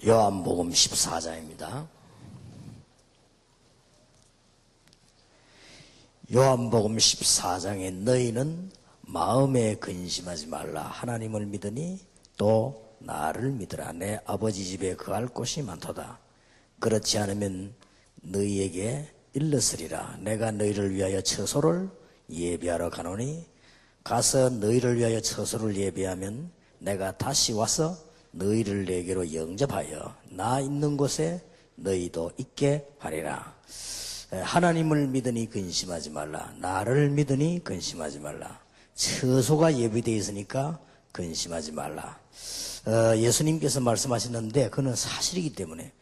요한복음 14장입니다. 요한복음 14장에 너희는 마음에 근심하지 말라. 하나님을 믿으니 또 나를 믿으라. 내 아버지 집에 거할 곳이 많도다. 그렇지 않으면 너희에게 일렀으리라. 내가 너희를 위하여 처소를 예비하러 가노니 가서 너희를 위하여 처소를 예비하면 내가 다시 와서 너희를 내게로 영접하여 나 있는 곳에 너희도 있게 하리라. 하나님을 믿으니 근심하지 말라. 나를 믿으니 근심하지 말라. 처소가 예비되어 있으니까 근심하지 말라. 예수님께서 말씀하셨는데 그는 사실이기 때문에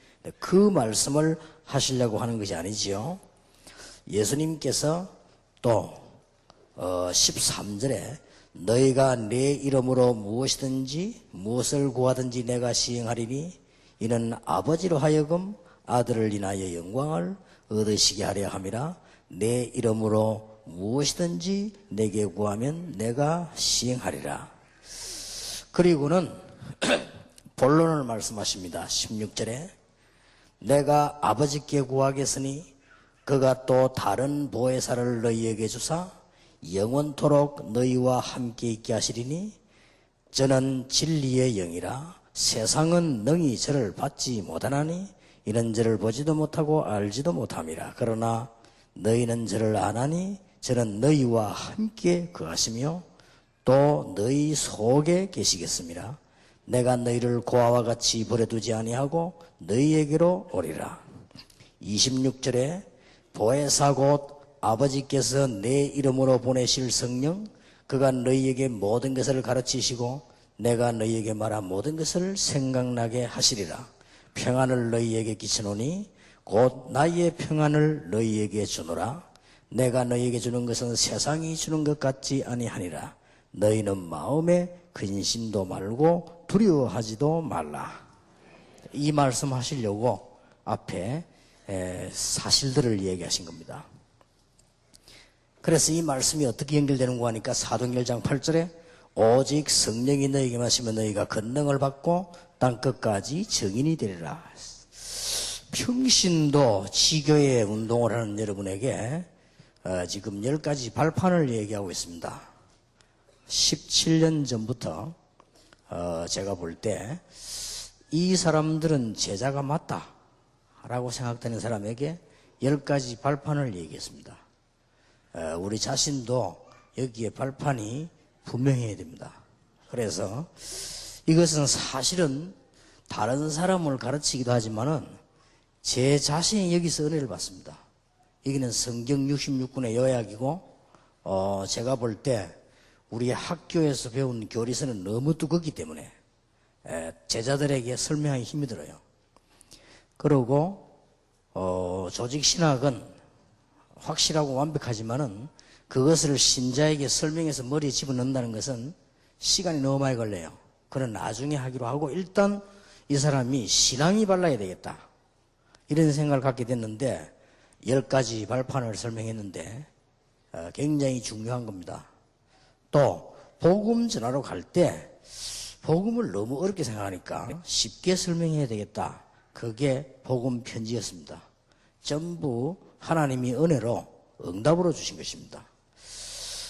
그 말씀을 하시려고 하는 것이 아니지요. 예수님께서 또 13절에 너희가 내 이름으로 무엇을 구하든지 내가 시행하리니 이는 아버지로 하여금 아들을 인하여 영광을 얻으시게 하려 함이라. 내 이름으로 무엇이든지 내게 구하면 내가 시행하리라. 그리고는 본론을 말씀하십니다. 16절에 내가 아버지께 구하겠으니 그가 또 다른 보혜사를 너희에게 주사 영원토록 너희와 함께 있게 하시리니 저는 진리의 영이라. 세상은 능히 저를 받지 못하나니 이는 저를 보지도 못하고 알지도 못함이라. 그러나 너희는 저를 아나니 저는 너희와 함께 거하시며 또 너희 속에 계시겠습니다. 내가 너희를 고아와 같이 버려두지 아니하고 너희에게로 오리라. 26절에 보혜사 곧 아버지께서 내 이름으로 보내실 성령 그가 너희에게 모든 것을 가르치시고 내가 너희에게 말한 모든 것을 생각나게 하시리라. 평안을 너희에게 끼치노니 곧 나의 평안을 너희에게 주노라. 내가 너희에게 주는 것은 세상이 주는 것 같지 아니하니라. 너희는 마음에 근심도 말고 두려워하지도 말라. 이 말씀 하시려고 앞에 사실들을 얘기하신 겁니다. 그래서 이 말씀이 어떻게 연결되는가 하니까 사도행전 1장 8절에 오직 성령이 너희에게 마시면 너희가 권능을 받고 땅끝까지 증인이 되리라. 평신도 지교회 운동을 하는 여러분에게 지금 10가지 발판을 얘기하고 있습니다. 17년 전부터 제가 볼 때 이 사람들은 제자가 맞다 라고 생각되는 사람에게 10가지 발판을 얘기했습니다. 우리 자신도 여기에 발판이 분명해야 됩니다. 그래서 이것은 사실은 다른 사람을 가르치기도 하지만은 제 자신이 여기서 은혜를 받습니다. 여기는 성경 66권의 요약이고 제가 볼 때 우리 학교에서 배운 교리서는 너무 두껍기 때문에 제자들에게 설명하기 힘이 들어요. 그리고 조직신학은 확실하고 완벽하지만은 그것을 신자에게 설명해서 머리에 집어넣는다는 것은 시간이 너무 많이 걸려요. 그건 나중에 하기로 하고 일단 이 사람이 신앙이 발라야 되겠다 이런 생각을 갖게 됐는데 10가지 발판을 설명했는데 굉장히 중요한 겁니다. 또 복음 전하러 갈 때 복음을 너무 어렵게 생각하니까 쉽게 설명해야 되겠다. 그게 복음 편지였습니다. 전부 하나님이 은혜로 응답으로 주신 것입니다.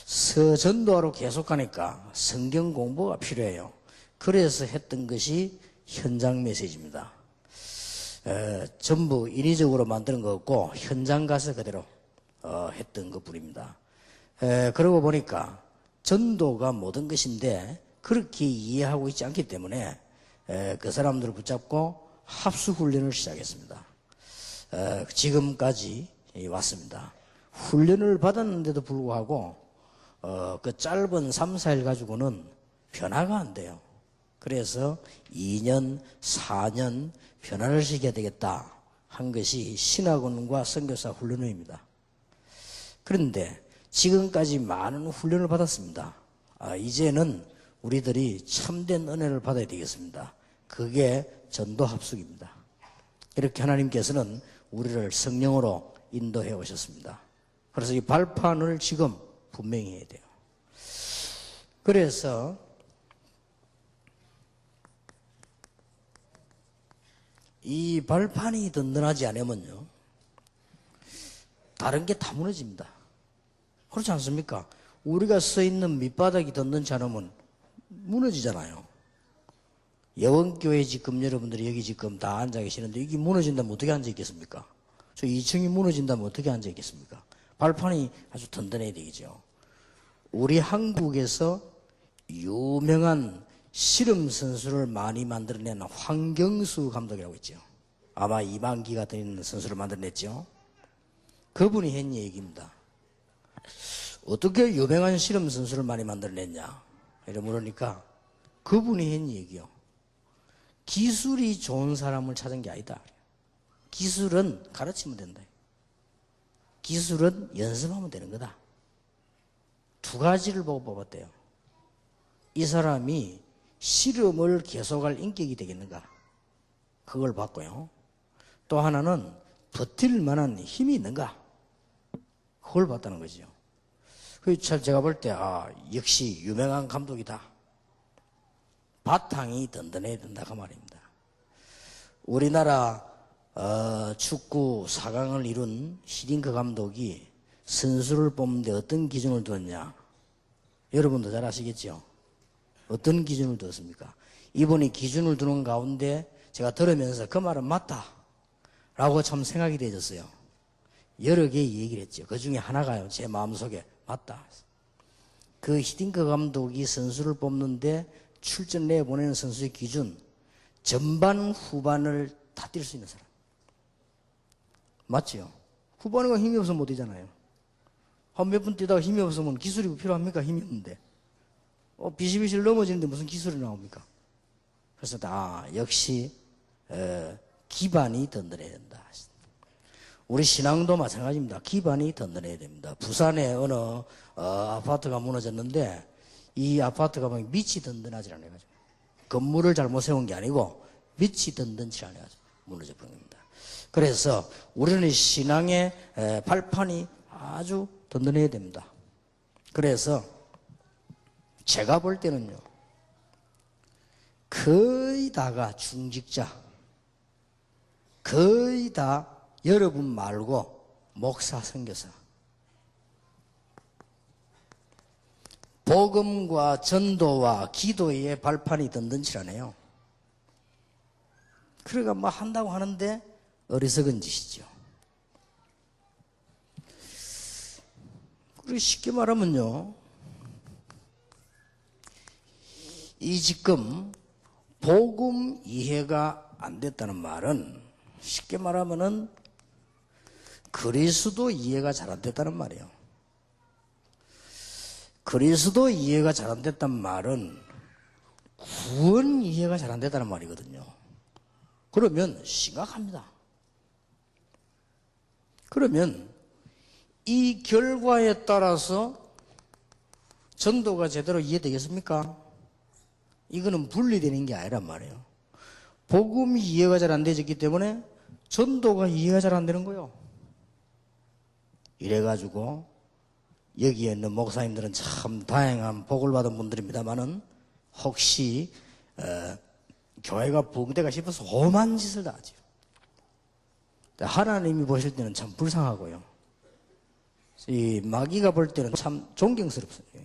서전도하러 계속 가니까 성경 공부가 필요해요. 그래서 했던 것이 현장 메시지입니다. 전부 인위적으로 만드는 거 없고 현장 가서 그대로 했던 것뿐입니다. 그러고 보니까 전도가 모든 것인데 그렇게 이해하고 있지 않기 때문에 그 사람들을 붙잡고 합수훈련을 시작했습니다. 지금까지 왔습니다. 훈련을 받았는데도 불구하고 그 짧은 3, 4일 가지고는 변화가 안 돼요. 그래서 2년, 4년 변화를 시켜야 되겠다 한 것이 신학원과 선교사 훈련회입니다. 그런데 지금까지 많은 훈련을 받았습니다. 이제는 우리들이 참된 은혜를 받아야 되겠습니다. 그게 전도 합숙입니다. 이렇게 하나님께서는 우리를 성령으로 인도해 오셨습니다. 그래서 이 발판을 지금 분명히 해야 돼요. 그래서 이 발판이 든든하지 않으면요, 다른 게 다 무너집니다. 그렇지 않습니까? 우리가 서 있는 밑바닥이 든든치 않으면 무너지잖아요. 여원교회 지금 여러분들이 여기 지금 다 앉아 계시는데 이게 무너진다면 어떻게 앉아 있겠습니까? 저 2층이 무너진다면 어떻게 앉아 있겠습니까? 발판이 아주 든든해야 되겠죠. 우리 한국에서 유명한 씨름 선수를 많이 만들어낸 황경수 감독이라고 있죠. 아마 이만기가 되는 선수를 만들어냈죠. 그분이 한 얘기입니다. 어떻게 유명한 씨름 선수를 많이 만들어냈냐 이래 물으니까 그분이 한 얘기요. 기술이 좋은 사람을 찾은 게 아니다. 기술은 가르치면 된다. 기술은 연습하면 되는 거다. 두 가지를 보고 뽑았대요. 이 사람이 씨름을 계속할 인격이 되겠는가? 그걸 봤고요. 또 하나는 버틸 만한 힘이 있는가? 그걸 봤다는 거죠. 그래서 참 제가 볼 때, 역시 유명한 감독이다. 바탕이 든든해야 된다. 그 말입니다. 우리나라 축구 4강을 이룬 히딩크 감독이 선수를 뽑는데 어떤 기준을 두었냐? 여러분도 잘 아시겠죠? 어떤 기준을 두었습니까? 이분이 기준을 두는 가운데 제가 들으면서 그 말은 맞다 라고 참 생각이 되었어요. 여러 개 얘기를 했죠. 그 중에 하나가요, 제 마음속에 맞다. 그 히딩크 감독이 선수를 뽑는데 출전 내보내는 선수의 기준, 전반 후반을 다 뛸 수 있는 사람. 맞지요? 후반에가 힘이 없으면 못 뛰잖아요. 한 몇 분 뛰다가 힘이 없으면 기술이 필요합니까? 힘이 없는데. 비실비실 넘어지는데 무슨 기술이 나옵니까? 그래서 역시 기반이 든든해야 된다. 우리 신앙도 마찬가지입니다. 기반이 든든해야 됩니다. 부산에 어느 아파트가 무너졌는데 이 아파트가 막 밑이 든든하지 않아가지고 건물을 잘못 세운 게 아니고 밑이 든든치 않아가지고 무너져 버린 겁니다. 그래서 우리는 신앙의 발판이 아주 든든해야 됩니다. 그래서 제가 볼 때는요, 거의 다가 중직자, 거의 다 여러분 말고 목사, 선교사, 복음과 전도와 기도의 발판이 든든치 않아요. 그러니까 뭐 한다고 하는데 어리석은 짓이죠. 그리고 쉽게 말하면요, 이 지금 복음 이해가 안 됐다는 말은 쉽게 말하면은 그리스도 이해가 잘 안 됐다는 말이에요. 그리스도 이해가 잘 안 됐단 말은 구원 이해가 잘 안 됐다는 말이거든요. 그러면 심각합니다. 그러면 이 결과에 따라서 전도가 제대로 이해되겠습니까? 이거는 분리되는 게 아니란 말이에요. 복음이 이해가 잘 안 되졌기 때문에 전도가 이해가 잘 안 되는 거예요. 이래가지고 여기에 있는 목사님들은 참 다양한 복을 받은 분들입니다만은 혹시 교회가 붕대가 싶어서 험한 짓을 다 하죠. 하나님이 보실 때는 참 불쌍하고요. 이 마귀가 볼 때는 참 존경스럽습니다.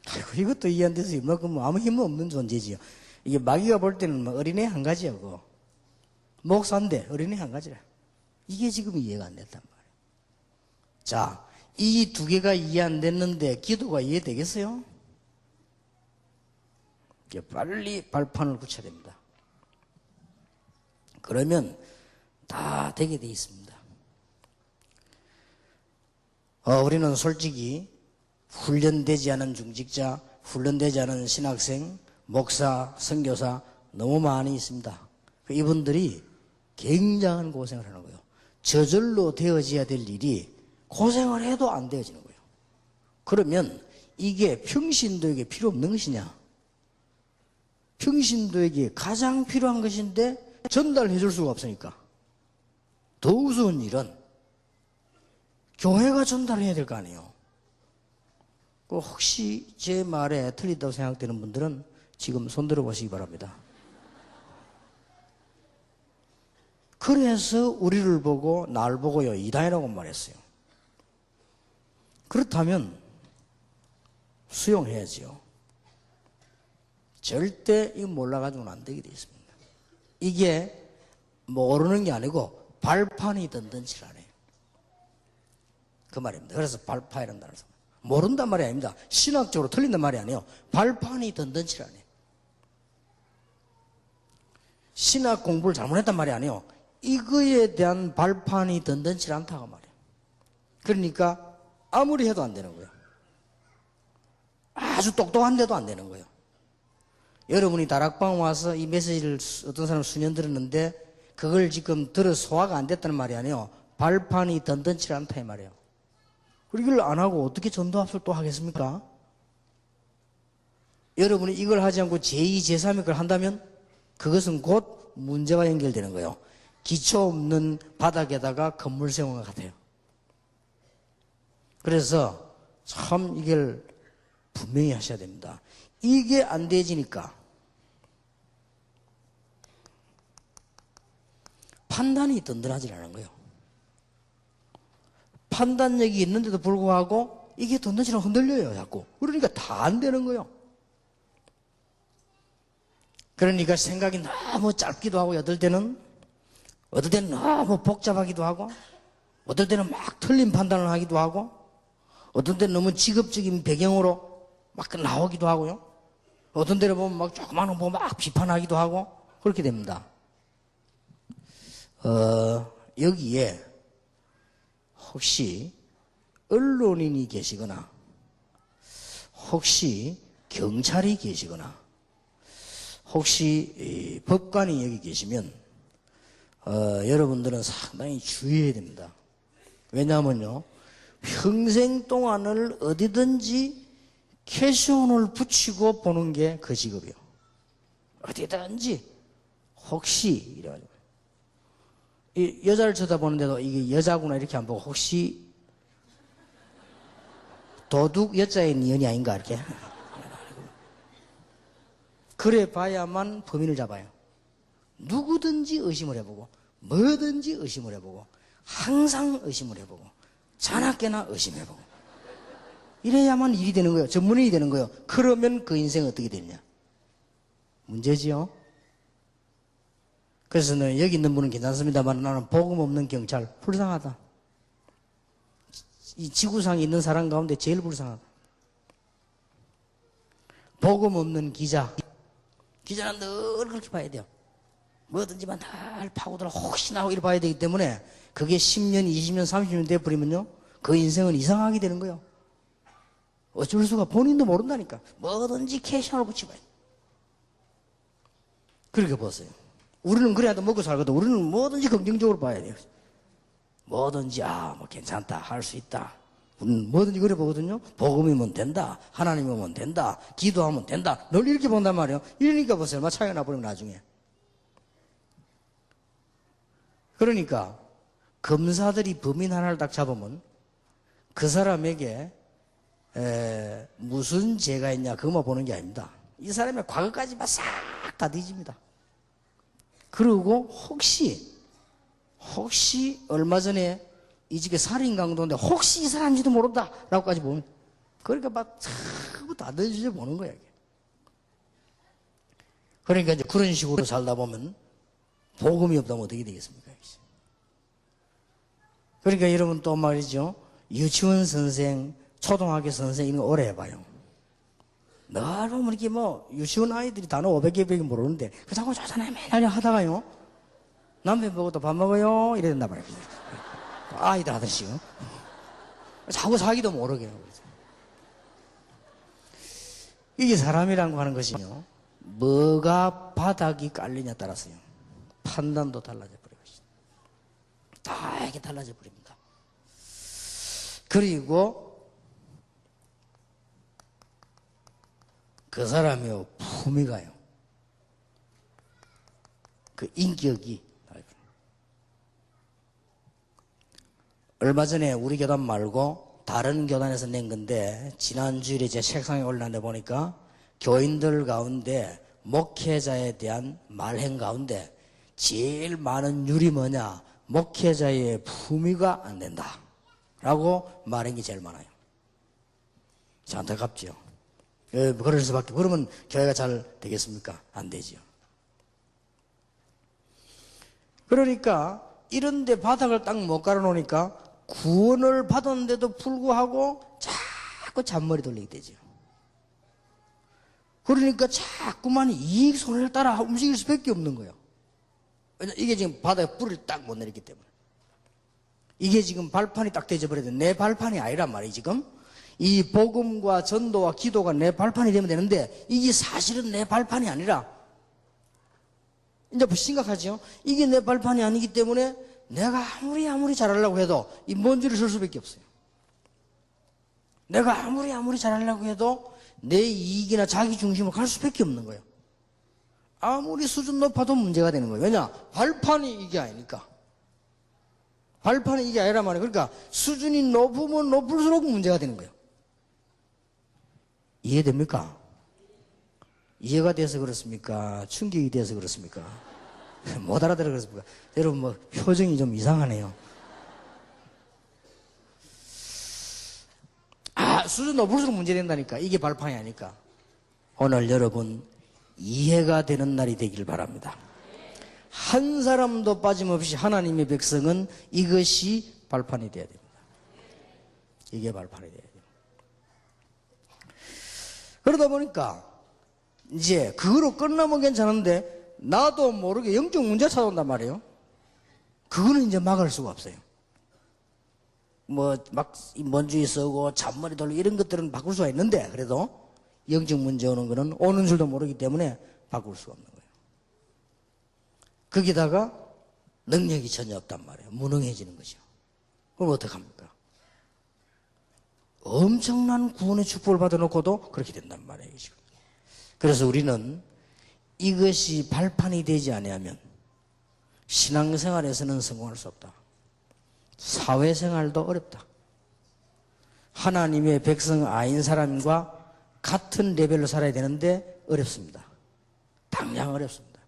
아이고, 이것도 이해 안 돼서 이만큼 아무 힘 없는 존재지요. 이게 마귀가 볼 때는 어린애 한 가지야, 그거. 목사인데 어린애 한 가지라. 이게 지금 이해가 안 됐단 말이에요. 자, 이 두 개가 이해 안 됐는데 기도가 이해되겠어요? 빨리 발판을 굳혀야 됩니다. 그러면 다 되게 돼 있습니다. 우리는 솔직히 훈련되지 않은 중직자, 훈련되지 않은 신학생, 목사, 선교사 너무 많이 있습니다. 이분들이 굉장한 고생을 하는 거예요. 저절로 되어져야 될 일이 고생을 해도 안 되어지는 거예요. 그러면 이게 평신도에게 필요 없는 것이냐? 평신도에게 가장 필요한 것인데 전달해 줄 수가 없으니까 더 우스운 일은 교회가 전달해야 될 거 아니에요. 혹시 제 말에 틀리다고 생각되는 분들은 지금 손들어 보시기 바랍니다. 그래서 우리를 보고 날 보고요 이단이라고 말했어요. 그렇다면 수용해야지요. 절대 이거 몰라가지고는 안 되게 돼 있습니다. 이게 모르는 게 아니고 발판이 든든치라네. 그 말입니다. 그래서 발파이라는 단어를 씁니다. 모른단 말이 아닙니다. 신학적으로 틀린단 말이 아니에요. 발판이 든든치라네. 신학 공부를 잘못했단 말이 아니에요. 이거에 대한 발판이 든든치 않다고 말이에요. 그러니까 아무리 해도 안 되는 거예요. 아주 똑똑한데도 안 되는 거예요. 여러분이 다락방 와서 이 메시지를 어떤 사람 수년 들었는데 그걸 지금 들어 소화가 안 됐다는 말이 아니에요. 발판이 든든치 않다 이 말이에요. 그리고 이걸 안 하고 어떻게 전도합수를 또 하겠습니까? 여러분이 이걸 하지 않고 제2, 제3의 걸 한다면 그것은 곧 문제와 연결되는 거예요. 기초 없는 바닥에다가 건물 세운 것 같아요. 그래서 참 이걸 분명히 하셔야 됩니다. 이게 안 되지니까 판단이 든든하지 않은 거예요. 판단력이 있는데도 불구하고 이게 든든치랑 흔들려요 자꾸. 그러니까 다 안 되는 거예요. 그러니까 생각이 너무 짧기도 하고 어떨 때는 너무 복잡하기도 하고 어떨 때는 막 틀린 판단을 하기도 하고 어떤 때는 너무 직업적인 배경으로 막 나오기도 하고요. 어떤 때는 보면 막 조그마한 거 보면 막 비판하기도 하고 그렇게 됩니다. 여기에 혹시 언론인이 계시거나 혹시 경찰이 계시거나 혹시 법관이 여기 계시면 여러분들은 상당히 주의해야 됩니다. 왜냐하면요 평생 동안을 어디든지 캐시온을 붙이고 보는 게 그 직업이에요. 어디든지 혹시 이래가지고 이 여자를 쳐다보는데도 이게 여자구나 이렇게 안 보고 혹시 도둑 여자의 니은이 아닌가 이렇게 그래 봐야만 범인을 잡아요. 누구든지 의심을 해보고 뭐든지 의심을 해보고 항상 의심을 해보고 자나깨나 의심해보고 이래야만 일이 되는 거예요. 전문인이 되는 거예요. 그러면 그 인생은 어떻게 되느냐 문제지요. 그래서 여기 있는 분은 괜찮습니다만 나는 복음 없는 경찰 불쌍하다. 이 지구상에 있는 사람 가운데 제일 불쌍하다. 복음 없는 기자는 늘 그렇게 봐야 돼요. 뭐든지만 날 파고들어 혹시나 하고 이렇게 봐야 되기 때문에 그게 10년, 20년, 30년 돼버리면요 그 인생은 이상하게 되는 거예요. 어쩔 수가 본인도 모른다니까. 뭐든지 캐시온을 붙이고 해요. 그렇게 보세요. 우리는 그래야도 먹고 살거든. 우리는 뭐든지 긍정적으로 봐야 돼요. 뭐든지 뭐 괜찮다 할 수 있다. 우리는 뭐든지 그래 보거든요. 복음이면 된다. 하나님이면 된다. 기도하면 된다. 늘 이렇게 본단 말이에요. 이러니까 보세요. 얼마 차이가 나버리면 나중에. 그러니까 검사들이 범인 하나를 딱 잡으면 그 사람에게 무슨 죄가 있냐 그것만 보는 게 아닙니다. 이 사람의 과거까지 싹 다 뒤집니다. 그리고 혹시 얼마 전에 이 집에 살인 강도인데 혹시 이 사람인지도 모른다 라고까지 보면 그러니까 막 전부 다 뒤집어 보는 거야 이게. 그러니까 이제 그런 식으로 살다 보면 복음이 없다면 어떻게 되겠습니까? 그러니까 여러분 또 말이죠. 유치원 선생, 초등학교 선생 이런 거 오래 해봐요. 늘 보면 이렇게 유치원 아이들이 단어 500개, 100개 모르는데 그 자꾸 자잖아요. 맨날 하다가요. 남편 보고 또 밥 먹어요. 이래 된단 말이에요. 아이들 하듯이요. 자꾸 자기도 모르게. 이게 사람이라는 거 하는 것이요. 뭐가 바닥이 깔리냐에 따라서요. 판단도 달라져 버리고 다 이게 달라져 버립니다. 그리고 그 사람의 품이 가요. 그 인격이. 얼마 전에 우리 교단 말고 다른 교단에서 낸 건데 지난 주일에 제 책상에 올라왔는데 보니까 교인들 가운데 목회자에 대한 말행 가운데 제일 많은 율이 뭐냐? 목회자의 품위가 안 된다 라고 말한 게 제일 많아요. 안타깝죠. 그럴 수밖에. 그러면 교회가 잘 되겠습니까? 안 되죠. 그러니까 이런데 바닥을 딱 못 깔아놓으니까 구원을 받았는데도 불구하고 자꾸 잔머리 돌리게 되죠. 그러니까 자꾸만 이익 손해를 따라 움직일 수밖에 없는 거예요. 이게 지금 바닥에 뿌리를 딱 못 내렸기 때문에. 이게 지금 발판이 딱 되져버려야 내 발판이 아니란 말이에요. 지금 이 복음과 전도와 기도가 내 발판이 되면 되는데 이게 사실은 내 발판이 아니라, 이제 심각하죠. 이게 내 발판이 아니기 때문에 내가 아무리 잘하려고 해도 이 먼 줄을 설 수밖에 없어요. 내가 아무리 잘하려고 해도 내 이익이나 자기 중심으로 갈 수밖에 없는 거예요. 아무리 수준 높아도 문제가 되는 거예요. 왜냐? 발판이 이게 아니니까. 발판이 이게 아니란 말이에요. 그러니까 수준이 높으면 높을수록 문제가 되는 거예요. 이해됩니까? 이해가 돼서 그렇습니까? 충격이 돼서 그렇습니까? 못 알아들어 그렇습니까? 여러분 뭐 표정이 좀 이상하네요. 수준 높을수록 문제된다니까. 이게 발판이 아니까. 오늘 여러분 이해가 되는 날이 되길 바랍니다. 한 사람도 빠짐없이 하나님의 백성은 이것이 발판이 돼야 됩니다. 이게 발판이 돼야 돼요. 그러다 보니까 이제 그거로 끝나면 괜찮은데 나도 모르게 영적 문제가 찾아온단 말이에요. 그거는 이제 막을 수가 없어요. 뭐 막 먼지 쓰고 잔머리 돌리고 이런 것들은 바꿀 수가 있는데, 그래도 영적 문제 오는 거는 오는 줄도 모르기 때문에 바꿀 수가 없는 거예요. 거기다가 능력이 전혀 없단 말이에요. 무능해지는 거죠. 그럼 어떡합니까? 엄청난 구원의 축복을 받아놓고도 그렇게 된단 말이에요. 지금. 그래서 우리는 이것이 발판이 되지 아니하면 신앙생활에서는 성공할 수 없다. 사회생활도 어렵다. 하나님의 백성 아닌 사람과 같은 레벨로 살아야 되는데 어렵습니다. 당장 어렵습니다.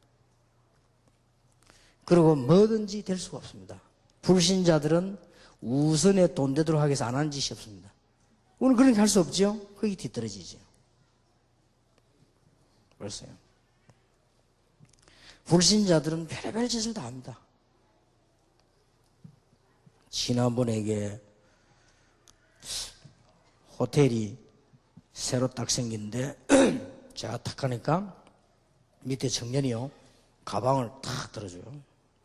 그리고 뭐든지 될 수가 없습니다. 불신자들은 우선에 돈 되도록 하기 위해서 안 하는 짓이 없습니다. 우리는 그렇게 할 수 없죠? 거기 뒤떨어지죠. 벌써요. 불신자들은 별의별 짓을 다 합니다. 지난번에 이게 호텔이 새로 딱 생긴데 제가 탁 하니까 밑에 청년이요 가방을 탁 들어줘요.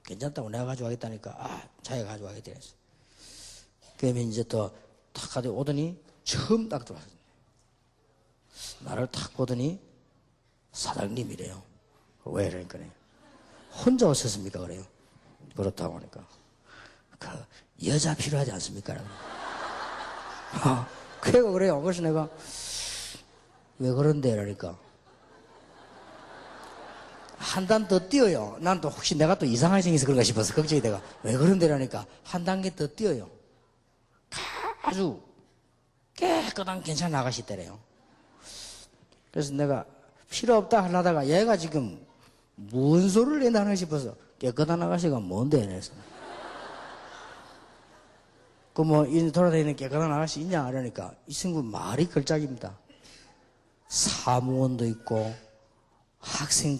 괜찮다고 내가 가져가겠다니까 자기가 가져가겠다 했어. 그러면 이제 또 탁 가지고 오더니 처음 딱 들어왔어요. 나를 탁 보더니 사장님이래요. 왜 이러니까 혼자 오셨습니까? 그래요. 그렇다고 하니까 여자 필요하지 않습니까? 그래요. 그래서 내가 왜 그런데? 이러니까 한 단 더 뛰어요. 난 또 혹시 내가 또 이상하게 생겨서 그런가 싶어서 걱정이 돼가 왜 그런데? 이러니까 한 단계 더 뛰어요. 아주 깨끗한 괜찮은 아가씨 때래요. 그래서 내가 필요 없다 하려다가 얘가 지금 뭔 소리를 내나 싶어서 깨끗한 아가씨가 뭔데? 이래서 그 뭐 돌아다니는 깨끗한 아가씨 있냐? 이러니까 이 친구 말이 걸작입니다. 사무원도 있고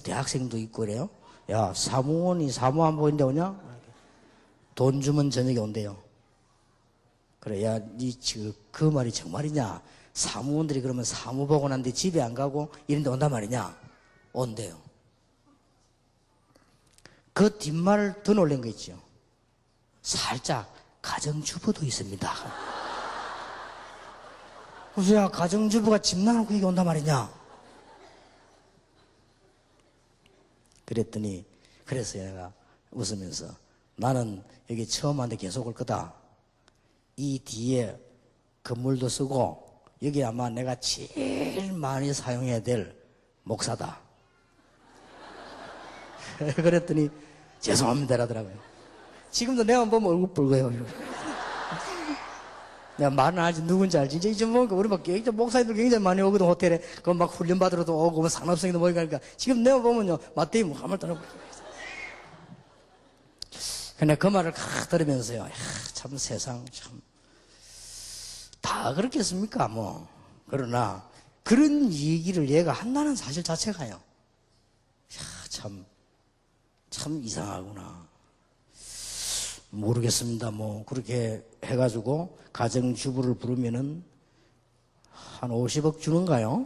대학생도 있고 그래요. 야, 사무원이 사무 안 보이는데 오냐? 돈 주면 저녁에 온대요. 그래, 야, 그 말이 정말이냐? 사무원들이 그러면 사무 보고 난 뒤 집에 안 가고 이런데 온단 말이냐? 온대요. 그 뒷말을 더 놀란 거 있죠. 살짝 가정주부도 있습니다. 그래서 야, 가정주부가 집 나가고 이게 온단 말이냐? 그랬더니 그래서 내가 웃으면서 나는 여기 처음 왔는데 계속 올 거다. 이 뒤에 건물도 쓰고 여기 아마 내가 제일 많이 사용해야 될 목사다. 그랬더니 죄송합니다 라더라고요. 지금도 내가 보면 얼굴 붉어요. 내가 말은 알지 누군지 알지. 이제 잊어먹으니까 우리 막 목사님들 굉장히 많이 오거든. 호텔에 그 막 훈련 받으러도 오고 뭐 산업생도 모이고 하니까 지금 내가 보면요 마태이 뭐 한말 떠나고 근데 그 말을 칵 들으면서요. 야, 참 세상 참 다 그렇겠습니까 뭐. 그러나 그런 얘기를 얘가 한다는 사실 자체가요. 야, 참 이상하구나. 모르겠습니다. 뭐 그렇게 해가지고 가정주부를 부르면은 한 50억 주는가요?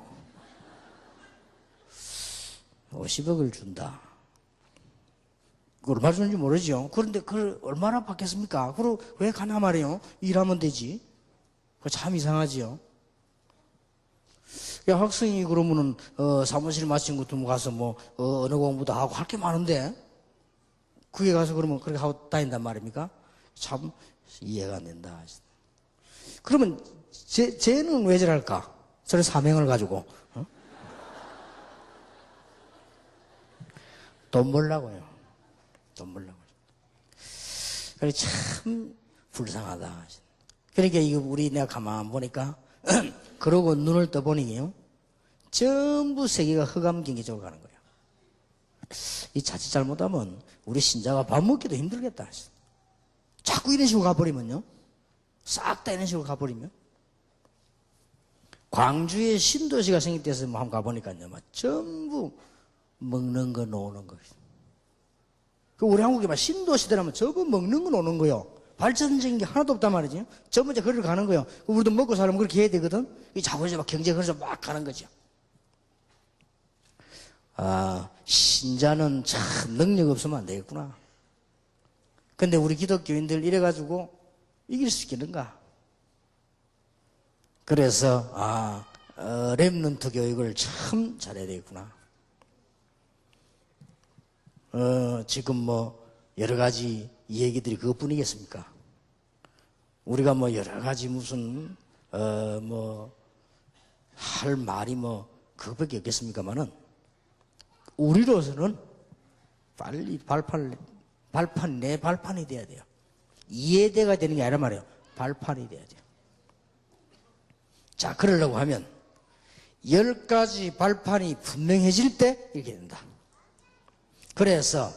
50억을 준다. 얼마 주는지 모르죠. 그런데 그걸 얼마나 받겠습니까? 그리고 왜 가나 말이에요. 일하면 되지. 그거 참 이상하지요. 야, 학생이 그러면은 사무실 마친 것도 뭐 가서 뭐 언어 공부도 하고 할 게 많은데 그게 가서 그러면 그렇게 하고 다닌단 말입니까? 참 이해가 안 된다. 그러면 쟤는 왜 저럴까? 저런 사명을 가지고 돈 벌라고요. 돈 벌라고. 그래 참 불쌍하다. 그러니까 이거 내가 가만 보니까 그러고 눈을 떠보니요 전부 세계가 흑암 경기 쪽으로 가는 거예요. 이 자칫 잘못하면 우리 신자가 밥 먹기도 힘들겠다. 자꾸 이런 식으로 가버리면요, 싹 다 이런 식으로 가버리면 광주에 신도시가 생겼대서 한번 가보니까요, 막 전부 먹는 거 노는 거. 그 우리 한국에 막 신도시들하면 전부 먹는 거 노는 거요. 발전적인 게 하나도 없단 말이지. 전부 이제 거리를 가는 거요. 우리도 먹고 살면 그렇게 해야 되거든. 이 자꾸 이제 막 경제 그래서 막 가는 거죠. 아, 신자는 참 능력 없으면 안 되겠구나. 근데 우리 기독교인들 이래가지고 이길 수 있겠는가? 그래서 렘넌트 교육을 참 잘해야 되겠구나. 지금 뭐 여러 가지 얘기들이 그것뿐이겠습니까? 우리가 뭐 여러 가지 무슨 뭐 할 말이 뭐 그것밖에 없겠습니까만은 우리로서는 빨리 내 발판이 돼야 돼요. 이해대가 되는 게 아니라 말이에요. 발판이 돼야 돼요. 자, 그러려고 하면 10가지 발판이 분명해질 때 이렇게 된다. 그래서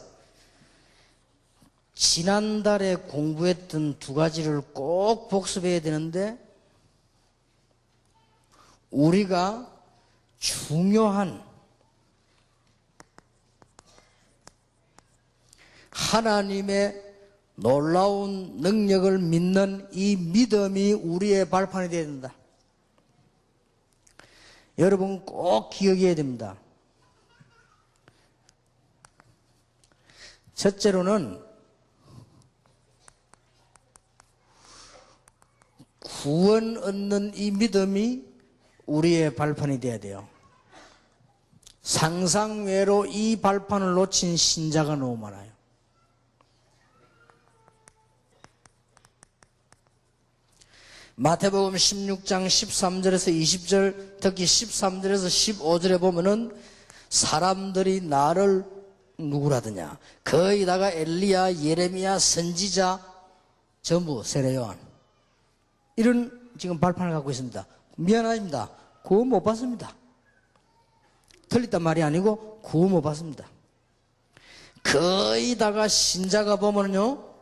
지난달에 공부했던 2가지를 꼭 복습해야 되는데 우리가 중요한 하나님의 놀라운 능력을 믿는 이 믿음이 우리의 발판이 되어야 된다. 여러분 꼭 기억해야 됩니다. 첫째로는 구원 얻는 이 믿음이 우리의 발판이 되어야 돼요. 상상외로 이 발판을 놓친 신자가 너무 많아요. 마태복음 16장 13절에서 20절, 특히 13절에서 15절에 보면은 사람들이 나를 누구라더냐, 거기다가 엘리야, 예레미야, 선지자 전부 세례요한 이런 지금 발판을 갖고 있습니다. 미안합니다. 구원 못 받습니다. 틀렸단 말이 아니고 구원 못 받습니다. 거기다가 신자가 보면요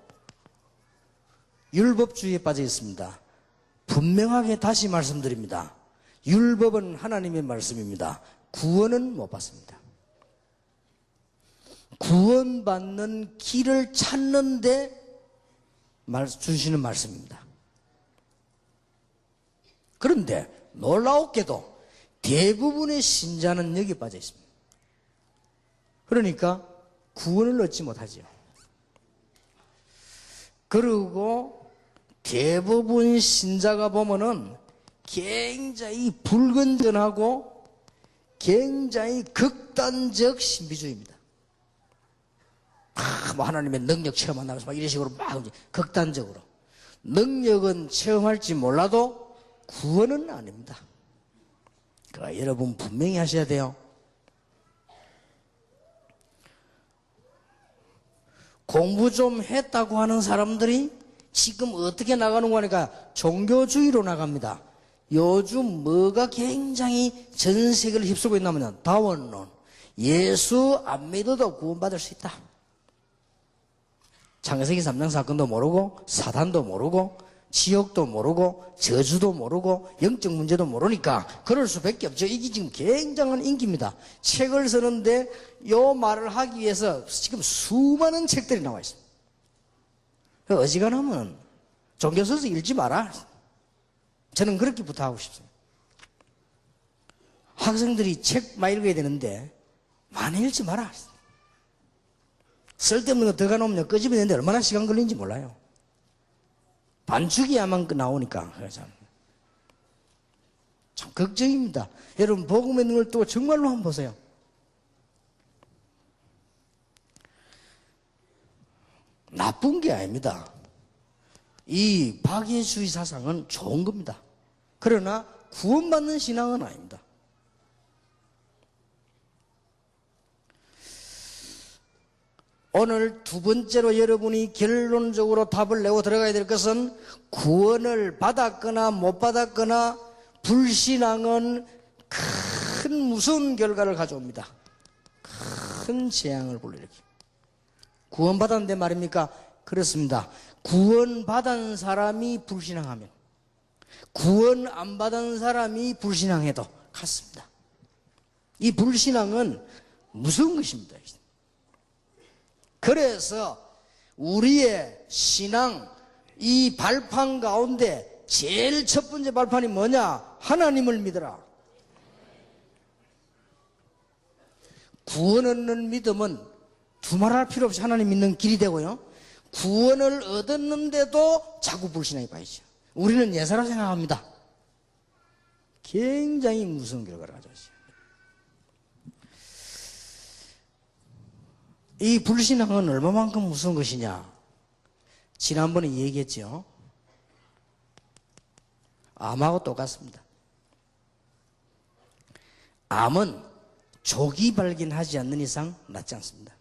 율법주의에 빠져 있습니다. 분명하게 다시 말씀드립니다. 율법은 하나님의 말씀입니다. 구원은 못 받습니다. 구원받는 길을 찾는데 주시는 말씀입니다. 그런데 놀라웠게도 대부분의 신자는 여기 빠져 있습니다. 그러니까 구원을 얻지 못하죠. 그리고 대부분 신자가 보면은 굉장히 불건전하고 굉장히 극단적 신비주의입니다. 뭐 하나님의 능력 체험한다면서 막 이런 식으로 막 극단적으로. 능력은 체험할지 몰라도 구원은 아닙니다. 그러니까 여러분 분명히 하셔야 돼요. 공부 좀 했다고 하는 사람들이 지금 어떻게 나가는 거니까 종교주의로 나갑니다. 요즘 뭐가 굉장히 전 세계를 휩쓸고 있냐면 다원론. 예수 안 믿어도 구원받을 수 있다. 창세기 3장 사건도 모르고 사단도 모르고 지옥도 모르고 저주도 모르고 영적 문제도 모르니까 그럴 수밖에 없죠. 이게 지금 굉장한 인기입니다. 책을 쓰는데 요 말을 하기 위해서 지금 수많은 책들이 나와 있습니다. 어지간하면 종교서서 읽지 마라. 저는 그렇게 부탁하고 싶습니다. 학생들이 책 많이 읽어야 되는데 많이 읽지 마라. 쓸데없는 거 들어가 놓으면 끄집어내는데 얼마나 시간 걸리는지 몰라요. 반죽이야만 나오니까. 참 걱정입니다. 여러분 복음의 눈을 뜨고 정말로 한번 보세요. 나쁜 게 아닙니다. 이 박예수의 사상은 좋은 겁니다. 그러나 구원받는 신앙은 아닙니다. 오늘 두 번째로 여러분이 결론적으로 답을 내고 들어가야 될 것은 구원을 받았거나 못 받았거나 불신앙은 큰 무서운 결과를 가져옵니다. 큰 재앙을 불러일으킵니다. 구원받았는데 말입니까? 그렇습니다. 구원받은 사람이 불신앙하면 구원 안 받은 사람이 불신앙해도 같습니다. 이 불신앙은 무서운 것입니다. 그래서 우리의 신앙 이 발판 가운데 제일 첫 번째 발판이 뭐냐? 하나님을 믿어라. 구원 얻는 믿음은 두말할 필요 없이 하나님 믿는 길이 되고요. 구원을 얻었는데도 자꾸 불신앙이 빠지죠. 우리는 예사로 생각합니다. 굉장히 무서운 결과를 가져오죠. 이 불신앙은 얼마만큼 무서운 것이냐? 지난번에 얘기했죠. 암하고 똑같습니다. 암은 조기 발견하지 않는 이상 낫지 않습니다.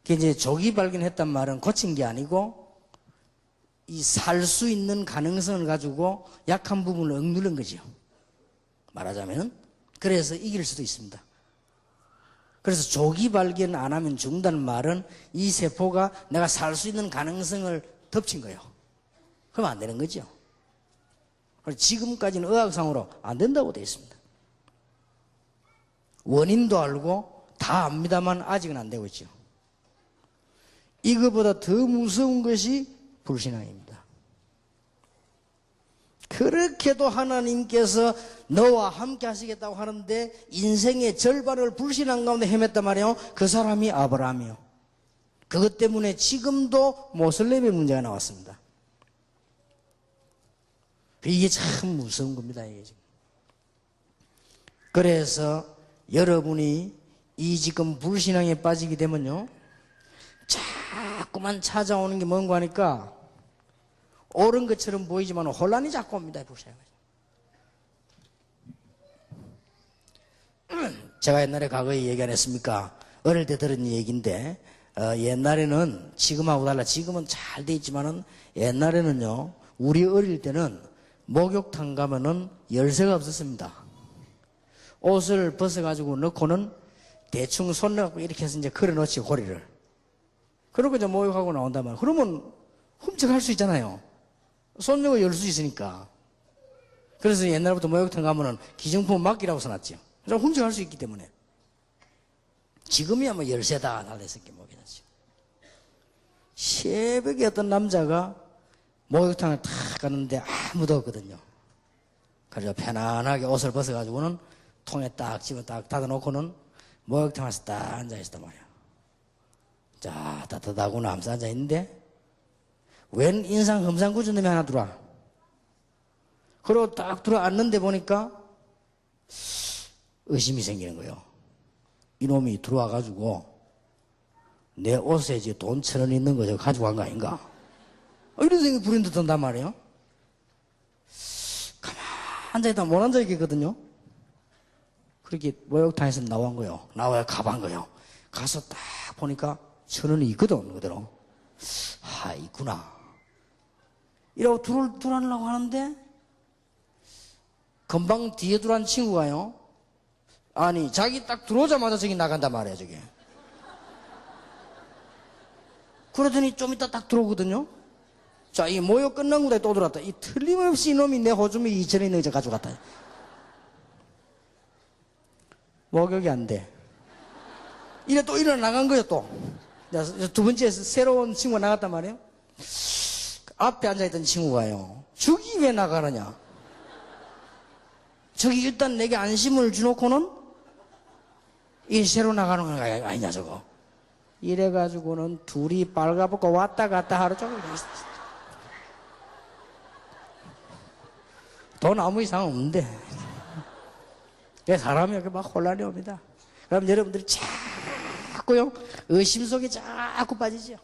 이제 조기 발견했단 말은 고친 게 아니고 이 살 수 있는 가능성을 가지고 약한 부분을 억누른 거죠. 말하자면 그래서 이길 수도 있습니다. 그래서 조기 발견 안 하면 죽는다는 말은 이 세포가 내가 살 수 있는 가능성을 덮친 거예요. 그럼 안 되는 거죠. 지금까지는 의학상으로 안 된다고 되어 있습니다. 원인도 알고 다 압니다만 아직은 안 되고 있죠. 이거보다 더 무서운 것이 불신앙입니다. 그렇게도 하나님께서 너와 함께 하시겠다고 하는데 인생의 절반을 불신앙 가운데 헤맸단 말이에요. 그 사람이 아브라함이요. 그것 때문에 지금도 모슬렘의 문제가 나왔습니다. 이게 참 무서운 겁니다. 이게 지금. 그래서 여러분이 이 지금 불신앙에 빠지게 되면요, 자꾸만 찾아오는 게 뭔가 하니까 옳은 것처럼 보이지만 혼란이 자꾸 옵니다. 불신앙. 제가 옛날에 과거에 얘기 안 했습니까? 어릴 때 들은 얘기인데 옛날에는 지금하고 달라. 지금은 잘 돼 있지만은 옛날에는요, 우리 어릴 때는 목욕탕 가면은 열쇠가 없었습니다. 옷을 벗어가지고 넣고는 대충 손 넣고 이렇게 해서 이제 걸어놓지, 고리를. 그러고 이제 목욕하고 나온다면, 그러면 훔쳐갈 수 있잖아요. 손 넣고 열 수 있으니까. 그래서 옛날부터 목욕탕 가면은 기증품 맡기라고 써놨죠. 그래서 훔쳐갈 수 있기 때문에. 지금이야 뭐 열쇠다 달랬을 게 뭐겠지. 새벽에 어떤 남자가 목욕탕을 탁 가는데 아무도 없거든요. 그래서 편안하게 옷을 벗어가지고는 통에 딱 집어 딱 닫아놓고는 목욕탕에서 딱 앉아있었단 말이야. 자, 따뜻하고 남서 앉아있는데 웬 인상 험상궂은 놈이 하나 들어와. 그리고 딱 들어앉는데 보니까 의심이 생기는 거예요. 이놈이 들어와가지고 내 옷에 이제 돈 1,000원 있는 거 저거 가지고 간 거 아닌가? 이런 생각이 불현듯 든단 말이에요. 가만 앉아있다 못 앉아있겠거든요. 그렇게 목욕탕에서 나온 거예요. 나와야 가방 거예요. 가서 딱 보니까 1,000원이 있거든, 그대로. 아, 있구나. 이러고 들어가려고 하는데 금방 뒤에 들어간 친구가요, 아니 자기 딱 들어오자마자 저기 나간단 말이에요. 저기 그러더니 좀 이따 딱 들어오거든요. 자, 이 모욕 끝난 거다 또 들어왔다. 이 틀림없이 이놈이 내 호주머니 2,000원 있는 거 가져갔다. 목욕이 안 돼. 이래 또 일어나 나간 거예요, 또. 두 번째 새로운 친구가 나갔단 말이에요. 앞에 앉아있던 친구가요. 저기 왜 나가느냐? 저기 일단 내게 안심을 주놓고는 이 새로 나가는 거 아니냐, 저거. 이래가지고는 둘이 빨가벗고 왔다 갔다 하루 종일 있었어. 돈 아무 이상 없는데. 사람이 이렇게 막 혼란이 옵니다. 그럼 여러분들이 자꾸요, 의심 속에 자꾸 빠지죠.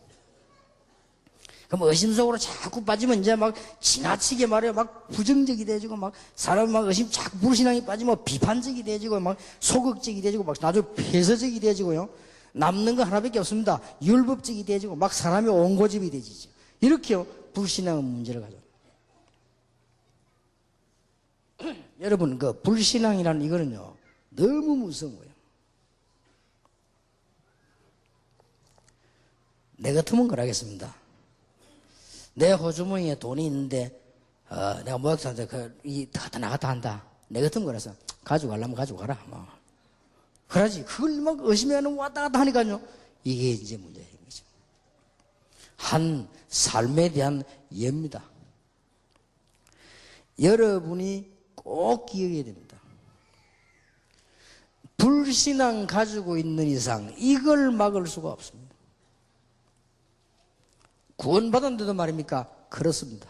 그럼 의심 속으로 자꾸 빠지면 이제 막 지나치게 말해요. 막 부정적이 돼지고, 막 사람이 막 의심 자꾸 불신앙이 빠지면 비판적이 돼지고, 막 소극적이 돼지고, 막 나중에 폐쇄적이 돼지고요. 남는 거 하나밖에 없습니다. 율법적이 돼지고, 막 사람이 온고집이 돼지죠. 이렇게요, 불신앙은 문제를 가져요. 여러분, 그 불신앙이라는 이거는요, 너무 무서운 거예요. 내 같으면 그러겠습니다. 내 호주머니에 돈이 있는데, 내가 모욕사한테 갔다 나갔다 한다. 내 같으면 그래서, 가져가려면 가져가라. 뭐. 그러지. 그걸 막 의심하는 왔다 갔다 하니까요. 이게 이제 문제인 거죠. 한 삶에 대한 예입니다. 여러분이 꼭 기억해야 됩니다. 불신앙 가지고 있는 이상 이걸 막을 수가 없습니다. 구원받았는데도 말입니까? 그렇습니다.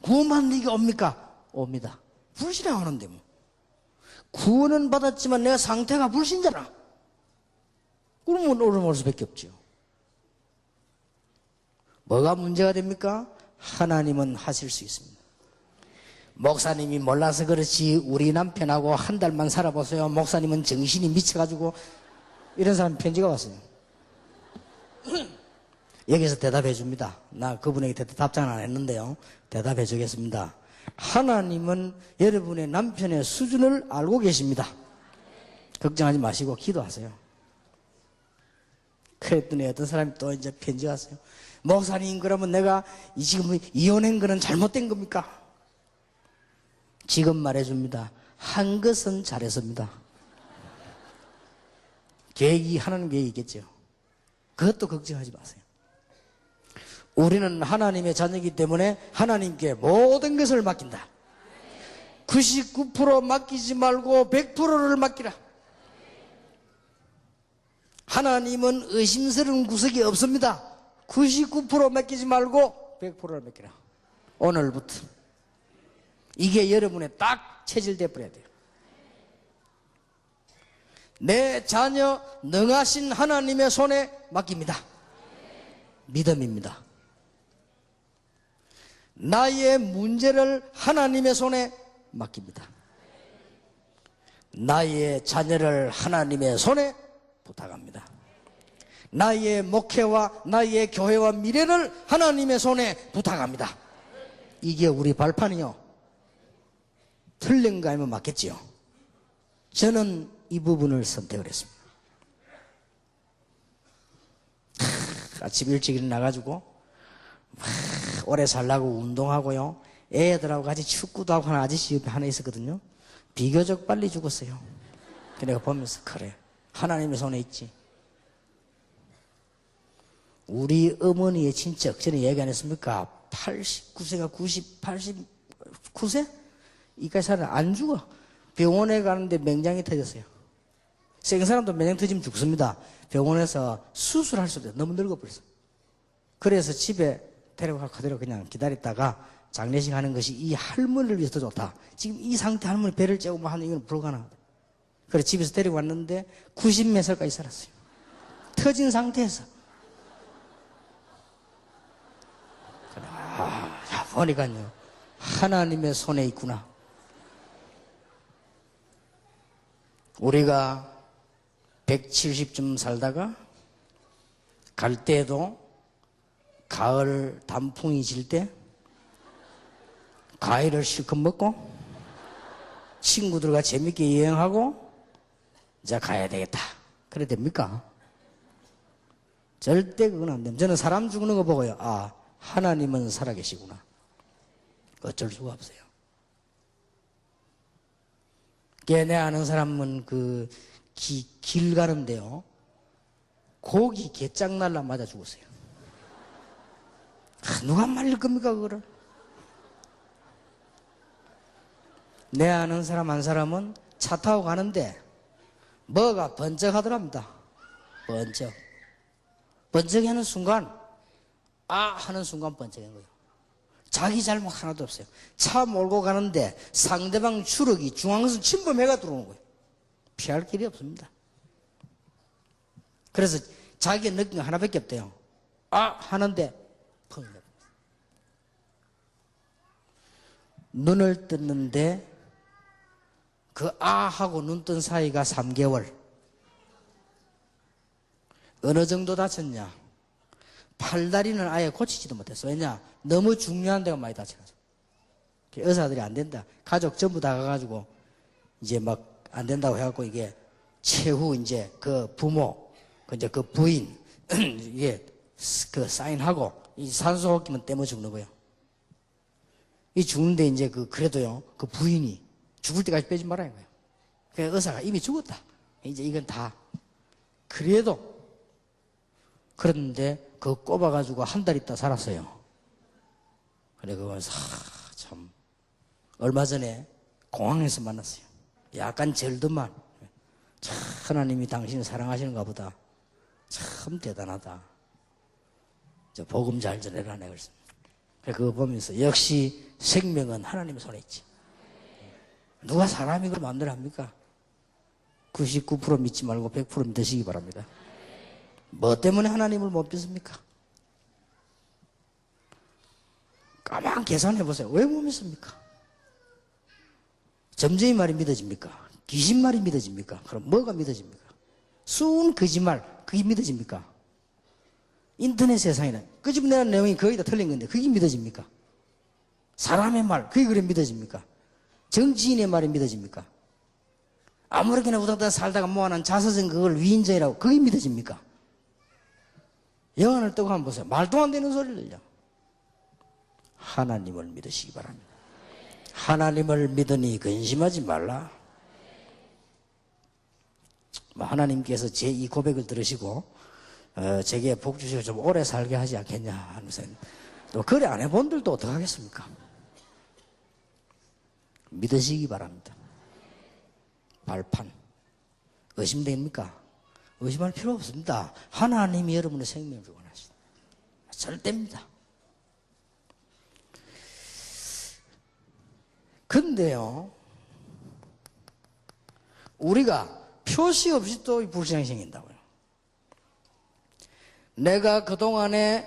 구원받는 이게 옵니까? 옵니다. 불신앙하는데 뭐. 구원은 받았지만 내가 상태가 불신자라. 그러면 오르올 수밖에 없죠. 뭐가 문제가 됩니까? 하나님은 하실 수 있습니다. 목사님이 몰라서 그렇지 우리 남편하고 한 달만 살아보세요. 목사님은 정신이 미쳐가지고 이런 사람 편지가 왔어요. 여기서 대답해 줍니다. 나 그분에게 답장 안 했는데요. 대답해 주겠습니다. 하나님은 여러분의 남편의 수준을 알고 계십니다. 걱정하지 마시고 기도하세요. 그랬더니 어떤 사람이 또 이제 편지 왔어요. 목사님, 그러면 내가 지금 이혼한 거는 잘못된 겁니까? 지금 말해줍니다. 한 것은 잘했습니다. 계획이 하나님 계획이 있겠죠. 그것도 걱정하지 마세요. 우리는 하나님의 자녀이기 때문에 하나님께 모든 것을 맡긴다. 99% 맡기지 말고 100%를 맡기라. 하나님은 의심스러운 구석이 없습니다. 99% 맡기지 말고 100%를 맡기라. 오늘부터 이게 여러분의 딱 체질돼 버려야 돼요. 내 자녀 능하신 하나님의 손에 맡깁니다. 믿음입니다. 나의 문제를 하나님의 손에 맡깁니다. 나의 자녀를 하나님의 손에 부탁합니다. 나의 목회와 나의 교회와 미래를 하나님의 손에 부탁합니다. 이게 우리 발판이요. 틀린 거 아니면 맞겠지요. 저는 이 부분을 선택을 했습니다. 아침 일찍 일어나가지고 오래 살라고 운동하고요. 애들하고 같이 축구도 하고 하는 아저씨 옆에 하나 있었거든요. 비교적 빨리 죽었어요. 내가 보면서 그래, 하나님의 손에 있지. 우리 어머니의 친척, 전에 얘기 안 했습니까? 89세가 89세? 이까지 살아 안 죽어. 병원에 가는데 맹장이 터졌어요. 생사람도 맹장 터지면 죽습니다. 병원에서 수술할 수도 있어요. 너무 늙어버렸어. 그래서 집에 데려가서 그대로 그냥 기다렸다가 장례식 하는 것이 이 할머니를 위해서 더 좋다. 지금 이 상태 할머니 배를 째고 뭐 하는 이건 불가능하다. 그래서 집에서 데리고 왔는데 90몇 살까지 살았어요. 터진 상태에서. 보니까요, 하나님의 손에 있구나. 우리가 170쯤 살다가 갈 때에도 가을 단풍이 질 때 과일을 실컷 먹고 친구들과 재밌게 여행하고 이제 가야 되겠다. 그래 됩니까? 절대 그건 안 됩니다. 저는 사람 죽는 거 보고요. 아, 하나님은 살아계시구나. 어쩔 수가 없어요. 내 아는 사람은 길 가는데요. 고기 개짱 날라 맞아 죽었어요. 누가 말릴 겁니까, 그거를? 내 아는 사람 한 사람은 차 타고 가는데 뭐가 번쩍하더랍니다. 번쩍하는 순간 아 하는 순간 번쩍한 거예요. 자기 잘못 하나도 없어요. 차 몰고 가는데 상대방 추락이 중앙선 침범해가 들어오는 거예요. 피할 길이 없습니다. 그래서 자기가 느낀 거 하나밖에 없대요. 아 하는데 펑 눈을 떴는데 그 아 하고 눈 뜬 사이가 3개월. 어느 정도 다쳤냐? 팔다리는 아예 고치지도 못했어. 왜냐? 너무 중요한 데가 많이 다쳐가지고. 의사들이 안 된다. 가족 전부 다 가가지고 이제 막 안 된다고 해갖고 이게 최후 이제 그 부모, 이제 그 부인 이게 그 사인하고 이 산소호흡기만 때문에 죽는 거예요. 이 죽는데 이제 그래도요 그 부인이 죽을 때까지 빼지 말아야 해요. 그 의사가 이미 죽었다. 이제 이건 다 그래도 그런데 그거 꼽아가지고 한 달 있다 살았어요. 그래 그거서 참 얼마 전에 공항에서 만났어요. 약간 절드만 참 하나님이 당신을 사랑하시는가 보다. 참 대단하다. 저 복음 잘 전해라 내가 그랬습니다. 그래 그거 보면서 역시 생명은 하나님의 손에 있지. 누가 사람이 그걸 마음대로 합니까? 99% 믿지 말고 100% 믿으시기 바랍니다. 뭐 때문에 하나님을 못 믿습니까? 가만 계산해 보세요. 왜 못 믿습니까? 점쟁이 말이 믿어집니까? 귀신 말이 믿어집니까? 그럼 뭐가 믿어집니까? 수은 거짓말 그게 믿어집니까? 인터넷 세상에는 끄집어내는 내용이 거의 다 틀린 건데 그게 믿어집니까? 사람의 말 그게 그래 믿어집니까? 정치인의 말이 믿어집니까? 아무렇게나 우다다 살다가 모아놓은 자서전 그걸 위인전이라고 그게 믿어집니까? 영안을 뜨고 한번 보세요. 말도 안 되는 소리를 들려. 하나님을 믿으시기 바랍니다. 하나님을 믿으니 근심하지 말라. 하나님께서 제 이 고백을 들으시고 제게 복 주시고 좀 오래 살게 하지 않겠냐 하면서 또 그래 안 해본 분들도 어떡하겠습니까? 믿으시기 바랍니다. 발판 의심됩니까? 의심할 필요 없습니다. 하나님이 여러분의 생명을 주관하시다. 절대입니다. 근데요, 우리가 표시 없이 또 불신앙이 생긴다고요. 내가 그동안에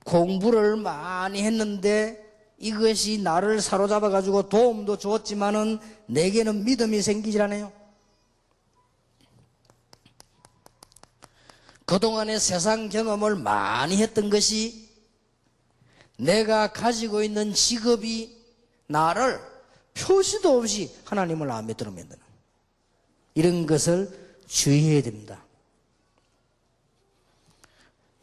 공부를 많이 했는데 이것이 나를 사로잡아가지고 도움도 주었지만은 내게는 믿음이 생기질 않아요. 그동안에 세상 경험을 많이 했던 것이 내가 가지고 있는 직업이 나를 표시도 없이 하나님을 안 믿도록 만드는 이런 것을 주의해야 됩니다.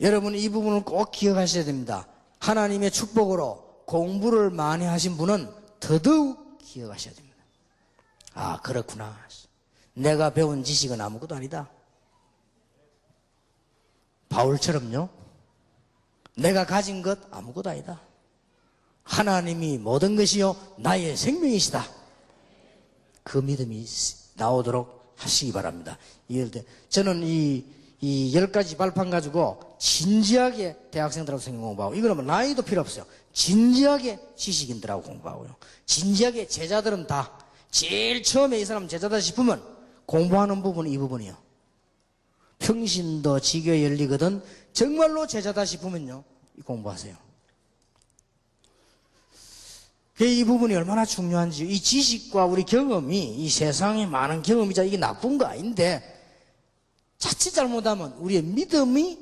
여러분 이 부분을 꼭 기억하셔야 됩니다. 하나님의 축복으로 공부를 많이 하신 분은 더더욱 기억하셔야 됩니다. 아 그렇구나. 내가 배운 지식은 아무것도 아니다. 바울처럼요. 내가 가진 것 아무것도 아니다. 하나님이 모든 것이요 나의 생명이시다. 그 믿음이 나오도록 하시기 바랍니다. 이럴 때 저는 이 10가지 발판 가지고 진지하게 대학생들하고 성경 공부하고 이거는 뭐 나이도 필요 없어요. 진지하게 지식인들하고 공부하고요. 진지하게 제자들은 다 제일 처음에 이 사람 제자다 싶으면 공부하는 부분은 이 부분이요. 평신도 지교 열리거든 정말로 제자다 싶으면요 공부하세요. 이 부분이 얼마나 중요한지 이 지식과 우리 경험이 이 세상에 많은 경험이자 이게 나쁜 거 아닌데 자칫 잘못하면 우리의 믿음이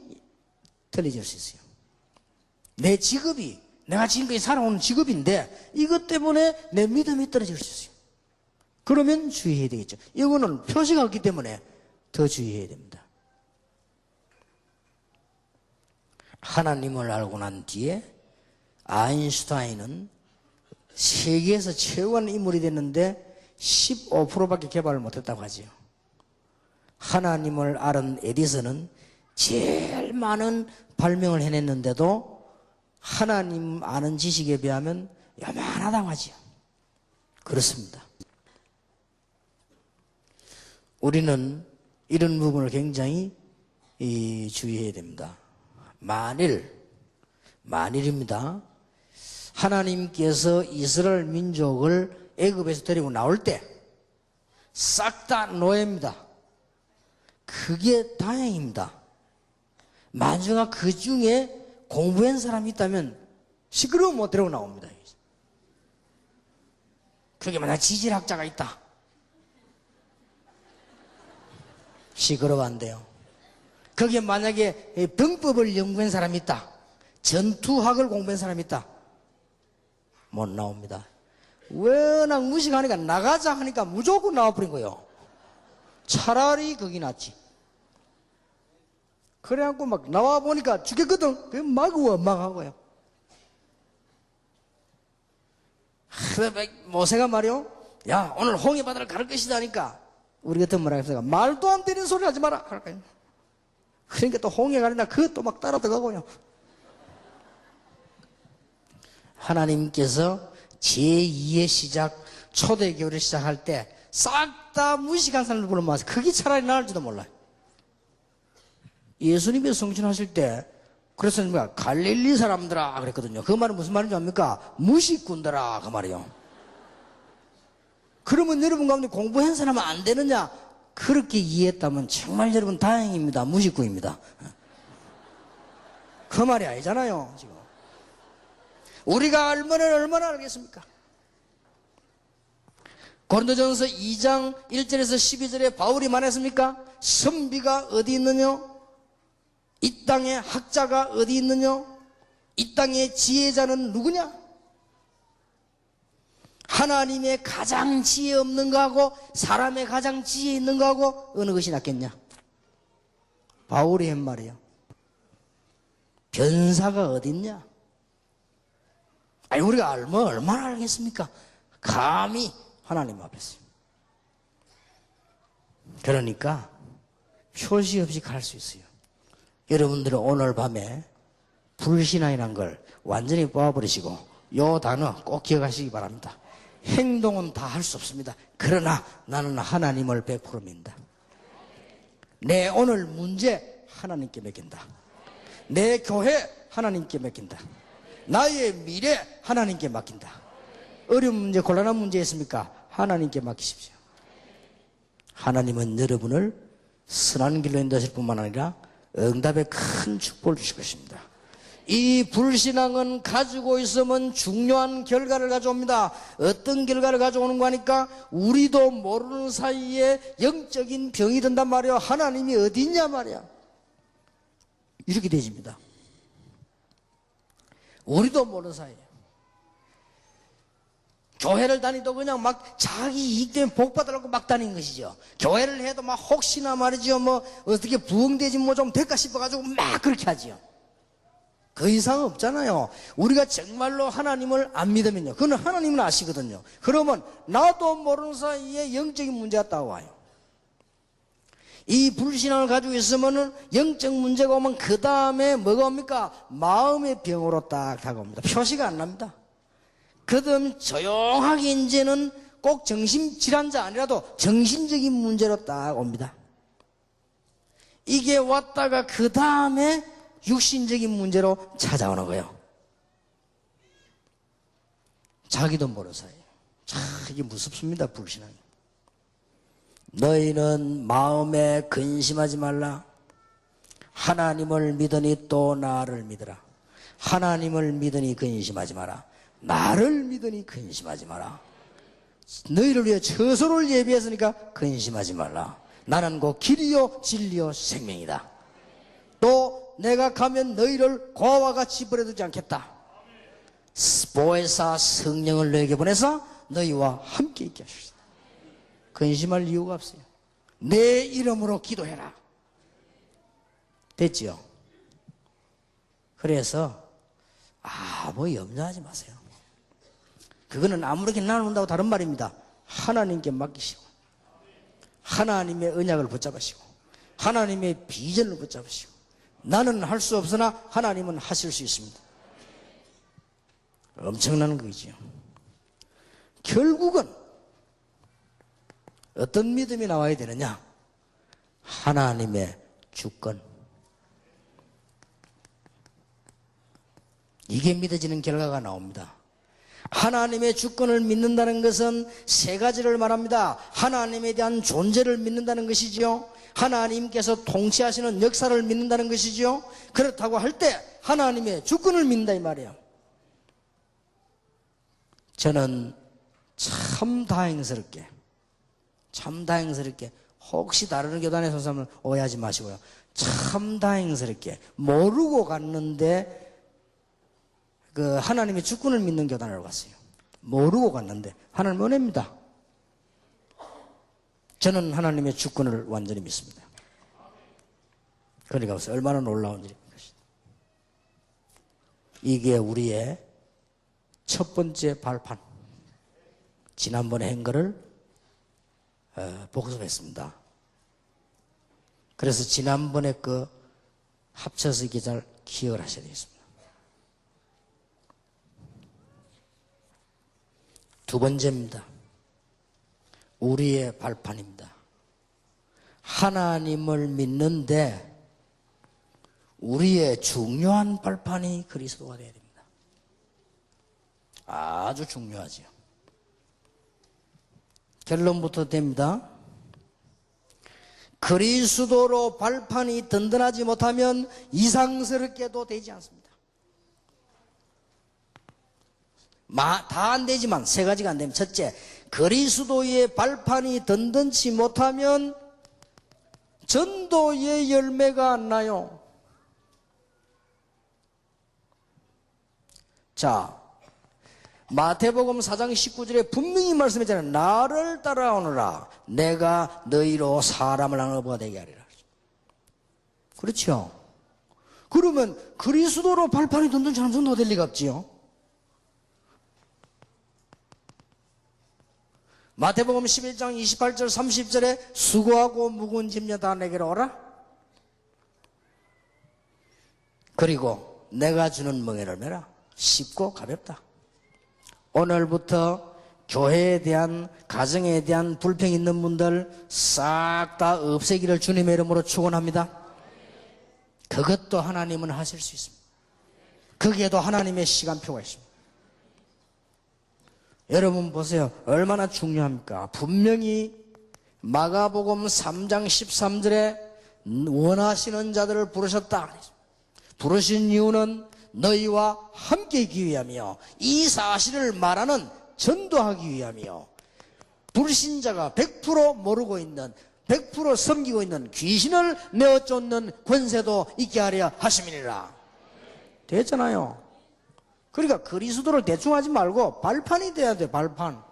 틀려질 수 있어요. 내 직업이 내가 지금까지 살아오는 직업인데 이것 때문에 내 믿음이 떨어질 수 있어요. 그러면 주의해야 되겠죠. 이거는 표시가 없기 때문에 더 주의해야 됩니다. 하나님을 알고 난 뒤에 아인슈타인은 세계에서 최고한 인물이 됐는데 15%밖에 개발을 못했다고 하지요. 하나님을 알은 에디슨은 제일 많은 발명을 해냈는데도 하나님 아는 지식에 비하면 요만하다고 하지요. 그렇습니다. 우리는 이런 부분을 굉장히 주의해야 됩니다. 만일입니다. 하나님께서 이스라엘 민족을 애굽에서 데리고 나올 때 싹 다 노예입니다. 그게 다행입니다. 만약에 그 중에 공부한 사람이 있다면 시끄러우면 못 데리고 나옵니다. 그게 만약 지질학자가 있다. 시끄러워 안 돼요. 거기에 만약에 병법을 연구한 사람이 있다. 전투학을 공부한 사람이 있다. 못 나옵니다. 워낙 무식하니까 나가자 하니까 무조건 나와버린 거예요. 차라리 거기 낫지. 그래갖고 막 나와보니까 죽겠거든. 그게 막하고요. 모세가 말이요. 야, 오늘 홍해바다를 가를 것이다 하니까 우리 같은 뭐라 했어요. 말도 안 되는 소리 하지 마라. 그러니까 또 홍해 가린다. 그것도 막 따라 들어가고요. 하나님께서 제2의 시작, 초대교회를 시작할 때 싹 다 무식한 사람들 불러모아서 그게 차라리 나을지도 몰라요. 예수님이 성춘하실 때 그래서 뭐야 갈릴리 사람들아 그랬거든요. 그 말은 무슨 말인지 압니까? 무식꾼들아 그 말이에요. 그러면 여러분 가운데 공부한 사람은 안 되느냐? 그렇게 이해했다면 정말 여러분 다행입니다. 무식꾼입니다. 그 말이 아니잖아요. 지금 우리가 얼마나 알겠습니까? 고린도전서 2장 1절에서 12절에 바울이 말했습니까? 선비가 어디 있느냐? 이 땅에 학자가 어디 있느냐? 이 땅의 지혜자는 누구냐? 하나님의 가장 지혜 없는 거하고 사람의 가장 지혜 있는 거하고 어느 것이 낫겠냐? 바울이 한 말이에요. 변사가 어디 있냐? 아니 우리가 얼마나 알겠습니까? 감히 하나님 앞에서. 그러니까 표시 없이 갈 수 있어요. 여러분들은 오늘 밤에 불신앙이란 걸 완전히 뽑아버리시고 요 단어 꼭 기억하시기 바랍니다. 행동은 다 할 수 없습니다. 그러나 나는 하나님을 100% 믿는다. 내 오늘 문제 하나님께 맡긴다. 내 교회 하나님께 맡긴다. 나의 미래 하나님께 맡긴다. 어려운 문제, 곤란한 문제 있습니까? 하나님께 맡기십시오. 하나님은 여러분을 선한 길로 인도하실 뿐만 아니라 응답의 큰 축복을 주실 것입니다. 이 불신앙은 가지고 있으면 중요한 결과를 가져옵니다. 어떤 결과를 가져오는 거니까 우리도 모르는 사이에 영적인 병이 든단 말이에요. 하나님이 어디 있냐 말이야. 이렇게 되집니다. 우리도 모르는 사이에. 교회를 다니도 그냥 막 자기 이익 때문에 복 받으려고 막 다니는 것이죠. 교회를 해도 막 혹시나 말이죠. 뭐 어떻게 부흥되지 뭐 좀 될까 싶어가지고 막 그렇게 하지요. 그 이상 없잖아요. 우리가 정말로 하나님을 안 믿으면요. 그건 하나님은 아시거든요. 그러면 나도 모르는 사이에 영적인 문제가 따와요. 이 불신앙을 가지고 있으면은 영적 문제가 오면 그 다음에 뭐가 옵니까? 마음의 병으로 딱 다가옵니다. 표시가 안 납니다. 그 다음 조용하게 이제는 꼭 정신질환자 아니라도 정신적인 문제로 딱 옵니다. 이게 왔다가 그 다음에 육신적인 문제로 찾아오는 거예요. 자기도 모르는 사이에. 참 이게 무섭습니다. 불신앙이. 너희는 마음에 근심하지 말라. 하나님을 믿으니 또 나를 믿으라. 하나님을 믿으니 근심하지 마라. 나를 믿으니 근심하지 마라. 너희를 위해 처소를 예비했으니까 근심하지 말라. 나는 곧 길이요 진리요 생명이다. 또 내가 가면 너희를 고아와 같이 버려두지 않겠다. 보혜사 성령을 너에게 보내서 너희와 함께 있게 하시다. 근심할 이유가 없어요. 내 이름으로 기도해라. 됐지요? 그래서 뭐 염려하지 마세요. 그거는 아무렇게 나눈다고 다른 말입니다. 하나님께 맡기시고 하나님의 언약을 붙잡으시고 하나님의 비전을 붙잡으시고 나는 할 수 없으나 하나님은 하실 수 있습니다. 엄청난 거죠. 결국은 어떤 믿음이 나와야 되느냐? 하나님의 주권. 이게 믿어지는 결과가 나옵니다. 하나님의 주권을 믿는다는 것은 세 가지를 말합니다. 하나님에 대한 존재를 믿는다는 것이지요. 하나님께서 통치하시는 역사를 믿는다는 것이지요. 그렇다고 할 때 하나님의 주권을 믿는다 이 말이에요. 저는 참 다행스럽게 혹시 다른 교단에 선 사람은 오해하지 마시고요. 참 다행스럽게 모르고 갔는데 그 하나님의 주권을 믿는 교단으로 갔어요. 모르고 갔는데 하나님 은혜입니다. 저는 하나님의 주권을 완전히 믿습니다. 그러니까 얼마나 놀라운 일입니까? 이게 우리의 첫 번째 발판. 지난번에 한 거를 복습했습니다. 그래서 지난번에 그 합쳐서 이게 잘 기억을 하셔야 되겠습니다. 두 번째입니다. 우리의 발판입니다. 하나님을 믿는데 우리의 중요한 발판이 그리스도가 되어야 됩니다. 아주 중요하지요. 결론부터 됩니다. 그리스도로 발판이 든든하지 못하면 이상스럽게도 되지 않습니다. 다 안 되지만 세 가지가 안 되면, 첫째, 그리스도의 발판이 든든치 못하면 전도의 열매가 안 나요. 자, 마태복음 4장 19절에 분명히 말씀했잖아요. 나를 따라오너라. 내가 너희로 사람을 하는 어부가 되게 하리라. 그렇죠? 그러면 그리스도로 발판이 든든치 않으면 전도가 될 리가 없지요. 마태복음 11장 28절 30절에 수고하고 무거운 짐녀 다 내게로 오라. 그리고 내가 주는 멍에를 메라. 쉽고 가볍다. 오늘부터 교회에 대한, 가정에 대한 불평 있는 분들 싹 다 없애기를 주님의 이름으로 축원합니다. 그것도 하나님은 하실 수 있습니다. 거기에도 하나님의 시간표가 있습니다. 여러분 보세요. 얼마나 중요합니까? 분명히 마가복음 3장 13절에 원하시는 자들을 부르셨다. 부르신 이유는 너희와 함께 있기 위함이요, 이 사실을 말하는, 전도하기 위함이요, 부르신 자가 100% 모르고 있는, 100% 섬기고 있는 귀신을 내어 쫓는 권세도 있게 하려 하심이니라. 됐잖아요. 그러니까 그리스도를 대충 하지 말고 발판이 돼야 돼. 발판.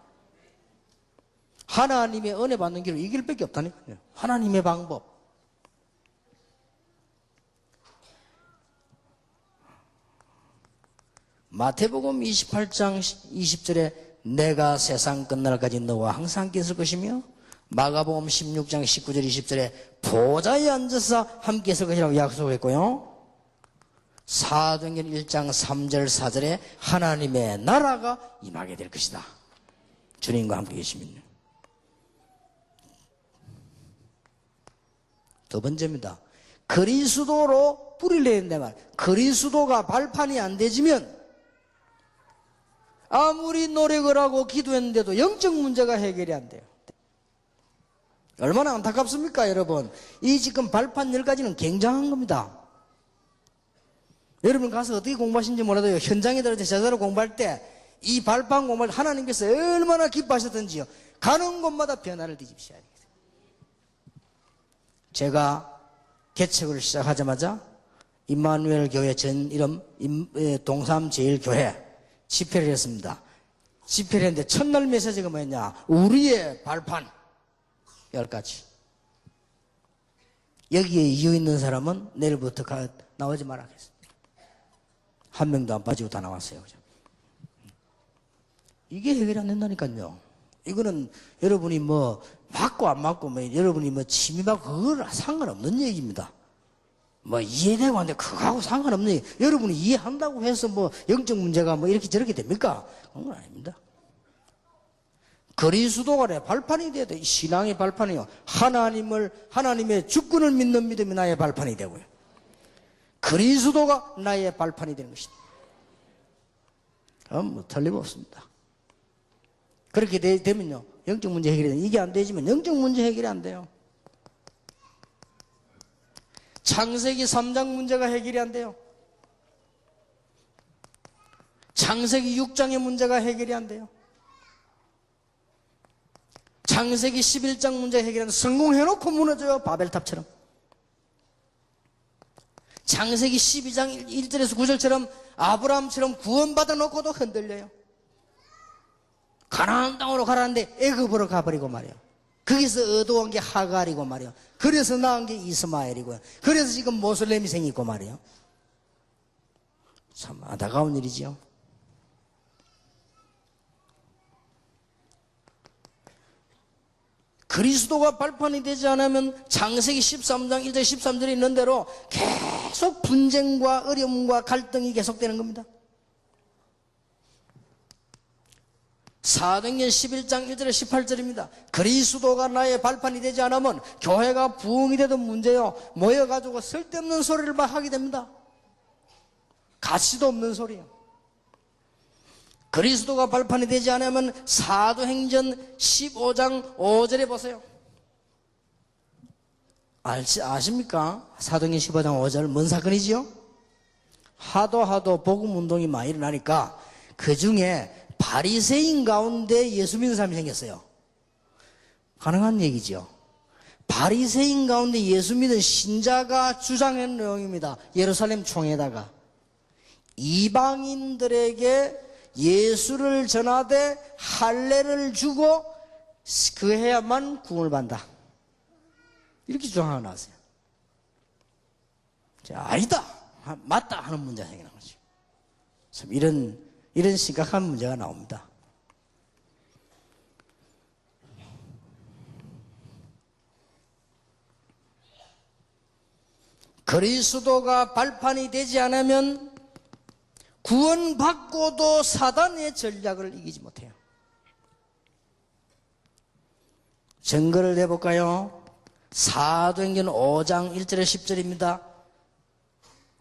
하나님의 은혜 받는 길은 이 길밖에 없다니까요. 하나님의 방법. 마태복음 28장 20절에 내가 세상 끝날까지 너와 항상 함께 있을 것이며, 마가복음 16장 19절 20절에 보좌에 앉아서 함께 있을 것이라고 약속했고요. 사도행전 1장 3절 4절에 하나님의 나라가 임하게 될 것이다. 주님과 함께 계시면요. 두 번째입니다. 그리스도로 뿌리를 내야 된다 말. 그리스도가 발판이 안 되지면 아무리 노력을 하고 기도했는데도 영적 문제가 해결이 안 돼요. 얼마나 안타깝습니까, 여러분? 이 지금 발판 10가지는 굉장한 겁니다. 여러분 가서 어떻게 공부하신지 몰라도요, 현장에 들어서 제자로 공부할 때 이 발판 공부할 때 하나님께서 얼마나 기뻐하셨던지요, 가는 곳마다 변화를 뒤집으셔야 되겠어요. 제가 개척을 시작하자마자 임마누엘 교회 전 이름 동삼제일교회 집회를 했습니다. 집회를 했는데 첫날 메시지가 뭐였냐? 우리의 발판 10가지. 여기에 이유 있는 사람은 내일부터 나오지 말아야겠습니다. 한 명도 안 빠지고 다 나왔어요. 그죠? 이게 해결이 안 된다니까요. 이거는 여러분이 뭐 맞고 안 맞고 뭐 여러분이 뭐 취미하고 그걸 상관없는 얘기입니다. 뭐 이해되고 안 돼 그거하고 상관없는 얘기. 여러분이 이해한다고 해서 뭐 영적 문제가 뭐 이렇게 저렇게 됩니까? 그런 건 아닙니다. 그리스도가 내 발판이 돼야 돼. 신앙의 발판이요. 하나님의 주권을 믿는 믿음이 나의 발판이 되고요. 그리스도가 나의 발판이 되는 것이다. 뭐 틀림없습니다. 그렇게 되면요. 영적 문제 해결이 돼. 이게 안 되지만 영적 문제 해결이 안 돼요. 창세기 3장 문제가 해결이 안 돼요. 창세기 6장의 문제가 해결이 안 돼요. 창세기 11장 문제 해결은 성공해놓고 무너져요. 바벨탑처럼. 창세기 12장 1절에서 9절처럼 아브라함처럼 구원받아 놓고도 흔들려요. 가나안 땅으로 가라는데 애굽으로 가버리고 말이에요. 거기서 얻어온 게 하갈이고 말이에요. 그래서 낳은 게 이스마엘이고요. 그래서 지금 모슬렘이 생기고 말이에요. 참 안타까운 일이지요. 그리스도가 발판이 되지 않으면 창세기 13장 1절 13절에 있는 대로 계속 분쟁과 어려움과 갈등이 계속되는 겁니다. 사도행전 11장 1절에 18절입니다. 그리스도가 나의 발판이 되지 않으면 교회가 부흥이 되던 문제요. 모여가지고 쓸데없는 소리를 막 하게 됩니다. 가치도 없는 소리요. 그리스도가 발판이 되지 않으면 사도행전 15장 5절에 보세요. 아십니까? 사도행전 15장 5절 뭔 사건이지요? 하도 복음운동이 많이 일어나니까 그 중에 바리새인 가운데 예수 믿는 사람이 생겼어요. 가능한 얘기죠. 바리새인 가운데 예수 믿은 신자가 주장한 내용입니다. 예루살렘 총회에다가 이방인들에게 예수를 전하되 할례를 주고 그 해야만 구원을 받는다. 이렇게 주장하고 나왔어요. 아니다, 맞다 하는 문제가 생겨난 거죠. 참 이런 심각한 문제가 나옵니다. 그리스도가 발판이 되지 않으면 구원받고도 사단의 전략을 이기지 못해요. 증거를 내볼까요? 사도행전 5장 1절에 10절입니다.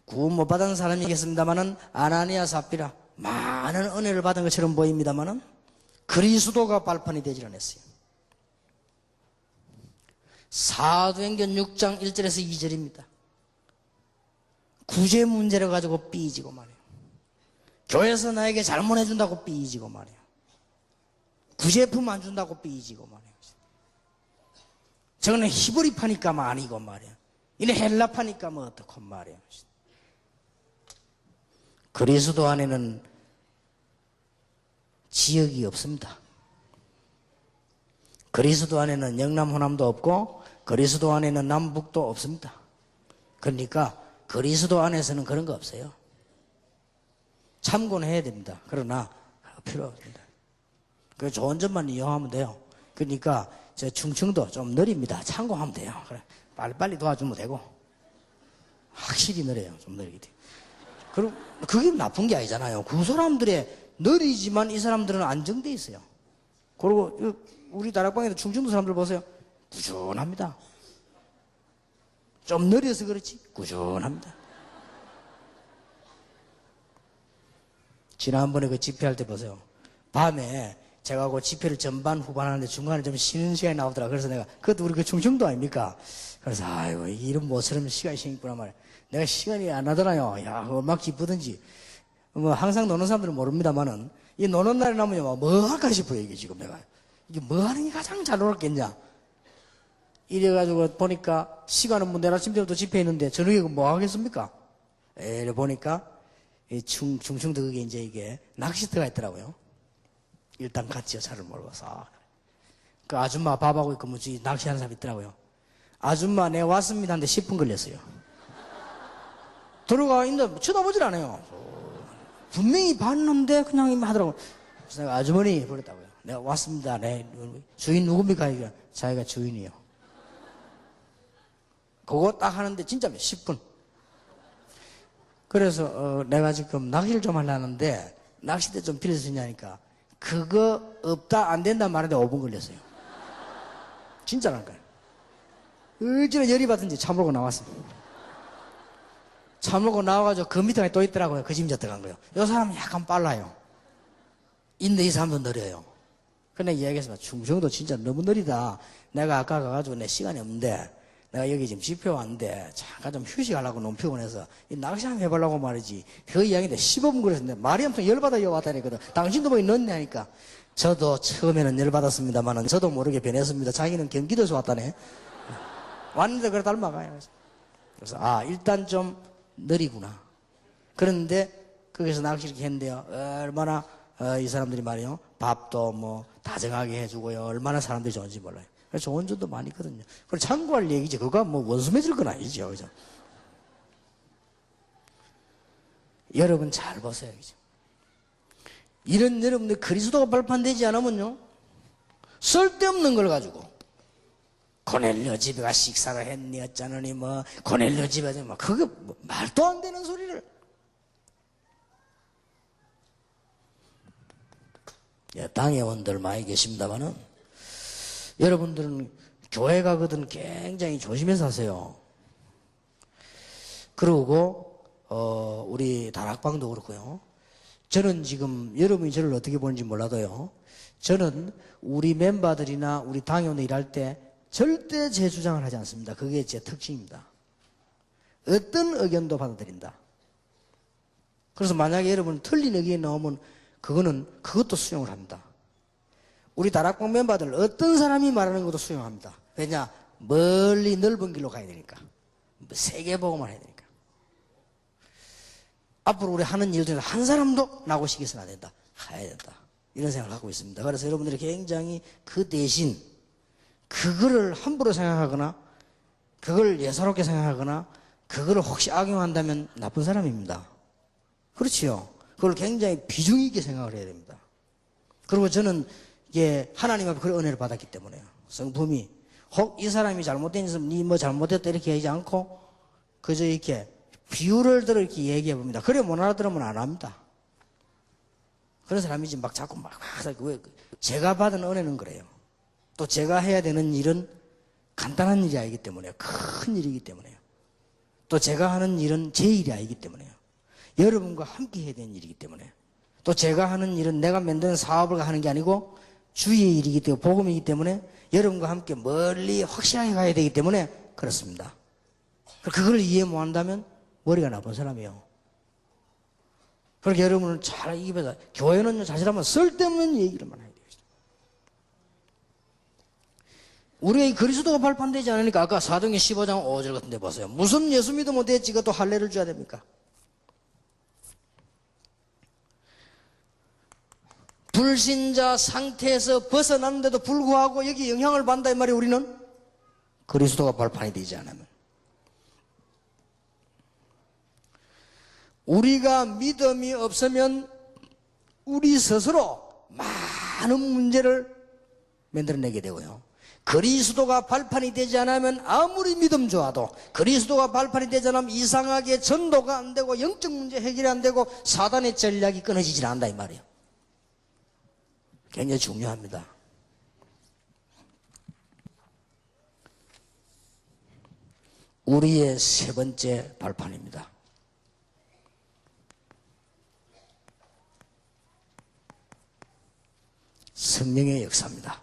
구원 못 받은 사람이 있겠습니다마는 아나니아 삽비라 많은 은혜를 받은 것처럼 보입니다마는 그리스도가 발판이 되질 않았어요. 사도행전 6장 1절에서 2절입니다. 구제 문제를 가지고 삐지고 말이에요. 교회에서 나에게 잘못해준다고 삐지고 말이에요. 구제품 안 준다고 삐지고 말이에요. 저거는 히브리 파니까 뭐 아니고 말이에요. 이는 헬라 파니까 뭐 어떡한 말이에요. 그리스도 안에는 지역이 없습니다. 그리스도 안에는 영남 호남도 없고 그리스도 안에는 남북도 없습니다. 그러니까 그리스도 안에서는 그런 거 없어요. 참고는 해야 됩니다. 그러나 필요 없습니다. 그 좋은 점만 이용하면 돼요. 그러니까 저 충청도 좀 느립니다. 참고하면 돼요. 그래 빨리빨리 도와주면 되고 확실히 느려요. 좀 느리게 돼요. 그리고 그게 나쁜 게 아니잖아요. 그 사람들의 느리지만 이 사람들은 안정돼 있어요. 그리고 우리 다락방에도 충청도 사람들 보세요. 꾸준합니다. 좀 느려서 그렇지 꾸준합니다. 지난번에 그 집회할 때 보세요. 밤에 제가 그 집회를 전반 후반 하는데 중간에 좀 쉬는 시간이 나오더라. 그래서 내가 그것도 우리 그 충청도 아닙니까? 그래서 아이고 이런 모처럼 시간이 생겼구나 말이야. 내가 시간이 안 나더라요. 야 얼마나 기쁘든지. 뭐 항상 노는 사람들은 모릅니다만은 이 노는 날에 나면 뭐 할까 싶어요. 이게 지금 내가 이게 뭐 하는 게 가장 잘 놀았겠냐. 이래가지고 보니까 시간은 뭐 내일 아침 때부터 집회 있는데 저녁에 뭐 하겠습니까? 이래 보니까 이 충청도 그게 이제 이게 낚시터가 있더라고요. 일단 갔지요. 차를 몰고서. 그 아줌마 밥하고 있고 뭐 낚시하는 사람이 있더라고요. 아줌마 내 왔습니다 한데 10분 걸렸어요. 들어가 있는데 쳐다보질 않아요. 분명히 봤는데 그냥 하더라고요. 그래서 내가 아주머니 그랬다고요. 내가 왔습니다. 네. 주인 누굽니까? 이게 자기가 주인이요. 그거 딱 하는데 진짜 10분. 그래서 내가 지금 낚시를 좀 하려는데 낚싯대 좀 빌려줄 수 있냐니까 그거 없다 안 된다 말하는데 5분 걸렸어요. 진짜라니까요. 어찌나 열이 받은지 차 몰고 나왔어요. 차 몰고 나와가지고 그 밑에 또 있더라고요. 그 짐자 들어간 거예요. 이 사람은 약간 빨라요. 인데 이 사람도 느려요. 근데 이야기했으면 충청도 진짜 너무 느리다. 내가 아까 가가지고 내 시간이 없는데 내가 여기 지금 집회 왔는데 잠깐 좀 휴식하려고 너무 피곤해서 이 낚시 한번 해보려고 말이지. 그 이야기인데 15분 그랬는데 말이 엄청 열받아 왔다니거든. 당신도 뭐 넣었네 하니까 저도 처음에는 열받았습니다만은 저도 모르게 변했습니다. 자기는 경기도에서 왔다네. 왔는데 그래 닮아가요. 그래서 일단 좀 느리구나. 그런데 거기서 낚시 이렇게 했는데요. 얼마나 이 사람들이 말이요. 밥도 뭐 다정하게 해주고요. 얼마나 사람들이 좋은지 몰라요. 그래서 좋은 점도 많이 있거든요. 그걸 참고할 얘기지. 그거 뭐 원수 맺을 건 아니죠. 그죠? 여러분 잘 보세요. 그죠? 이런 여러분들 그리스도가 발판되지 않으면요. 쓸데없는 걸 가지고 고넬료 집에 가 식사를 했니 어쩌느니 뭐 고넬료 집에 뭐 그게 뭐 말도 안 되는 소리를 당회원들 많이 계십니다만은 여러분들은 교회 가거든 굉장히 조심해서 하세요. 그리고 우리 다락방도 그렇고요. 저는 지금 여러분이 저를 어떻게 보는지 몰라도요. 저는 우리 멤버들이나 우리 당회원들 일할 때 절대 제 주장을 하지 않습니다. 그게 제 특징입니다. 어떤 의견도 받아들인다. 그래서 만약에 여러분 틀린 의견이 나오면 그것도 수용을 합니다. 우리 다락방 멤버들 어떤 사람이 말하는 것도 수용합니다. 왜냐? 멀리 넓은 길로 가야 되니까. 세계보고만 해야 되니까. 앞으로 우리 하는 일 중에서 한 사람도 나고 시켜서는 안 된다. 가야 된다. 이런 생각을 하고 있습니다. 그래서 여러분들이 굉장히 그 대신 그거를 함부로 생각하거나 그걸 예사롭게 생각하거나 그거를 혹시 악용한다면 나쁜 사람입니다. 그렇지요. 그걸 굉장히 비중 있게 생각을 해야 됩니다. 그리고 저는 이게 하나님 앞에 그런 은혜를 받았기 때문에요. 성품이 혹 이 사람이 잘못된 짓은 니 뭐 잘못했다 이렇게 얘기하지 않고 그저 이렇게 비유를 들어 이렇게 얘기해 봅니다. 그래 못 알아들으면 안 합니다. 그런 사람이지 막 자꾸 왜 제가 받은 은혜는 그래요. 또 제가 해야 되는 일은 간단한 일이 아니기 때문에요. 큰 일이기 때문에요. 또 제가 하는 일은 제 일이 아니기 때문에요. 여러분과 함께 해야 되는 일이기 때문에 또 제가 하는 일은 내가 만드는 사업을 하는 게 아니고 주의 일이기 때문에 복음이기 때문에 여러분과 함께 멀리 확실하게 가야 되기 때문에 그렇습니다. 그걸 이해 못한다면 머리가 나쁜 사람이에요. 그렇게 여러분은 잘 입에서 교회는요 자칫하면 쓸데없는 얘기를만 해야 돼요. 우리가 이 그리스도가 발판되지 않으니까 아까 사도행전 15장 5절 같은 데 보세요. 무슨 예수 믿어 못했지 그것도 할례를 줘야 됩니까? 불신자 상태에서 벗어났는데도 불구하고 여기 영향을 받는다 이 말이에요. 우리는 그리스도가 발판이 되지 않으면 우리가 믿음이 없으면 우리 스스로 많은 문제를 만들어내게 되고요. 그리스도가 발판이 되지 않으면 아무리 믿음 좋아도 그리스도가 발판이 되지 않으면 이상하게 전도가 안 되고 영적 문제 해결이 안 되고 사단의 전략이 끊어지질 않는다 이 말이에요. 굉장히 중요합니다. 우리의 세 번째 발판입니다. 성령의 역사입니다.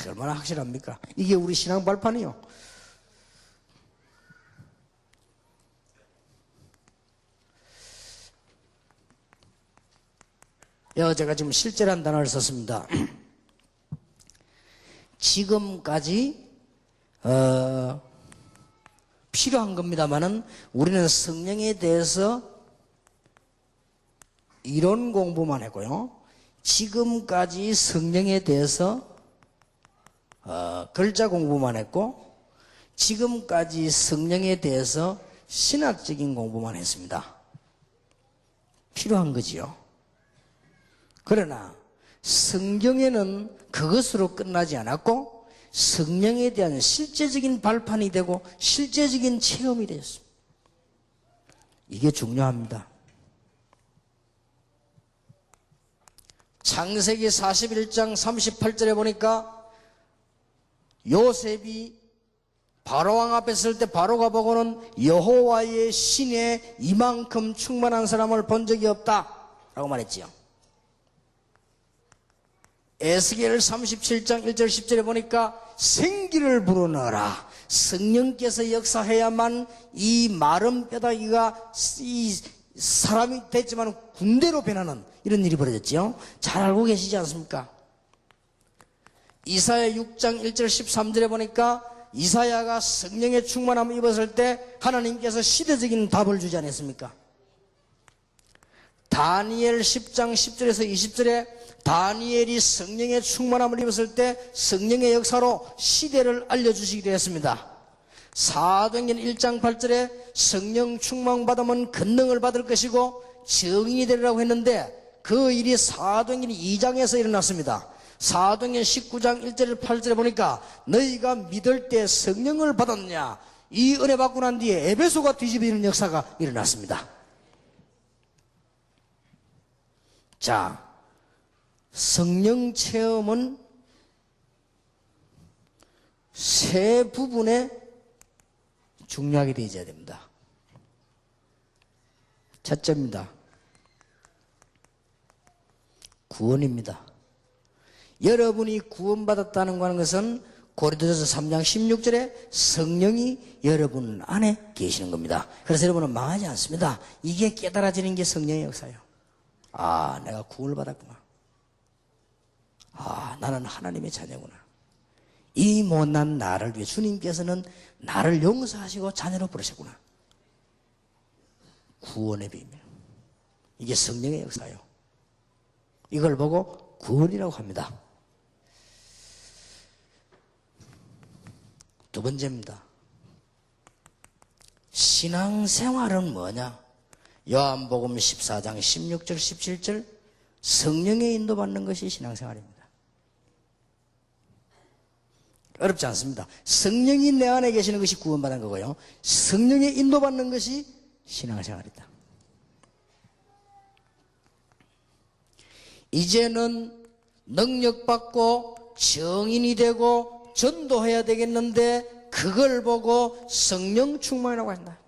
얼마나 확실합니까? 이게 우리 신앙 발판이요. 제가 지금 실제라는 단어를 썼습니다. 지금까지 필요한 겁니다만은 우리는 성령에 대해서 이론 공부만 했고요. 지금까지 성령에 대해서 글자 공부만 했고 지금까지 성령에 대해서 신학적인 공부만 했습니다. 필요한 거지요. 그러나 성경에는 그것으로 끝나지 않았고 성령에 대한 실제적인 발판이 되고 실제적인 체험이 되었습니다. 이게 중요합니다. 창세기 41장 38절에 보니까 요셉이 바로왕 앞에 설 때 바로가 보고는 여호와의 신에 이만큼 충만한 사람을 본 적이 없다 라고 말했지요. 에스겔 37장 1절 10절에 보니까 생기를 불어넣어라. 성령께서 역사해야만 이 마른 뼈다귀가 이 사람이 됐지만 군대로 변하는 이런 일이 벌어졌지요. 잘 알고 계시지 않습니까? 이사야 6장 1절 13절에 보니까 이사야가 성령의 충만함을 입었을 때 하나님께서 시대적인 답을 주지 않았습니까? 다니엘 10장 10절에서 20절에 다니엘이 성령의 충만함을 입었을 때 성령의 역사로 시대를 알려주시기도 했습니다. 사도행전 1장 8절에 성령 충만받으면 권능을 받을 것이고 증인이 되리라고 했는데 그 일이 사도행전 2장에서 일어났습니다. 사도행전 19장 1절 8절에 보니까 너희가 믿을 때 성령을 받았냐, 이 은혜 받고 난 뒤에 에베소가 뒤집어지는 역사가 일어났습니다. 자, 성령 체험은 세 부분에 중요하게 되어야 됩니다. 첫째입니다. 구원입니다. 여러분이 구원받았다는 것은 고린도전서 3장 16절에 성령이 여러분 안에 계시는 겁니다. 그래서 여러분은 망하지 않습니다. 이게 깨달아지는 게 성령의 역사예요. 아, 내가 구원을 받았구나. 아, 나는 하나님의 자녀구나. 이 못난 나를 위해 주님께서는 나를 용서하시고 자녀로 부르셨구나. 구원의 비밀. 이게 성령의 역사예요. 이걸 보고 구원이라고 합니다. 두 번째입니다. 신앙생활은 뭐냐? 요한복음 14장 16절 17절 성령의 인도받는 것이 신앙생활입니다. 어렵지 않습니다. 성령이 내 안에 계시는 것이 구원받는 거고요, 성령의 인도받는 것이 신앙생활이다. 이제는 능력받고 증인이 되고 전도해야 되겠는데 그걸 보고 성령 충만이라고 한다.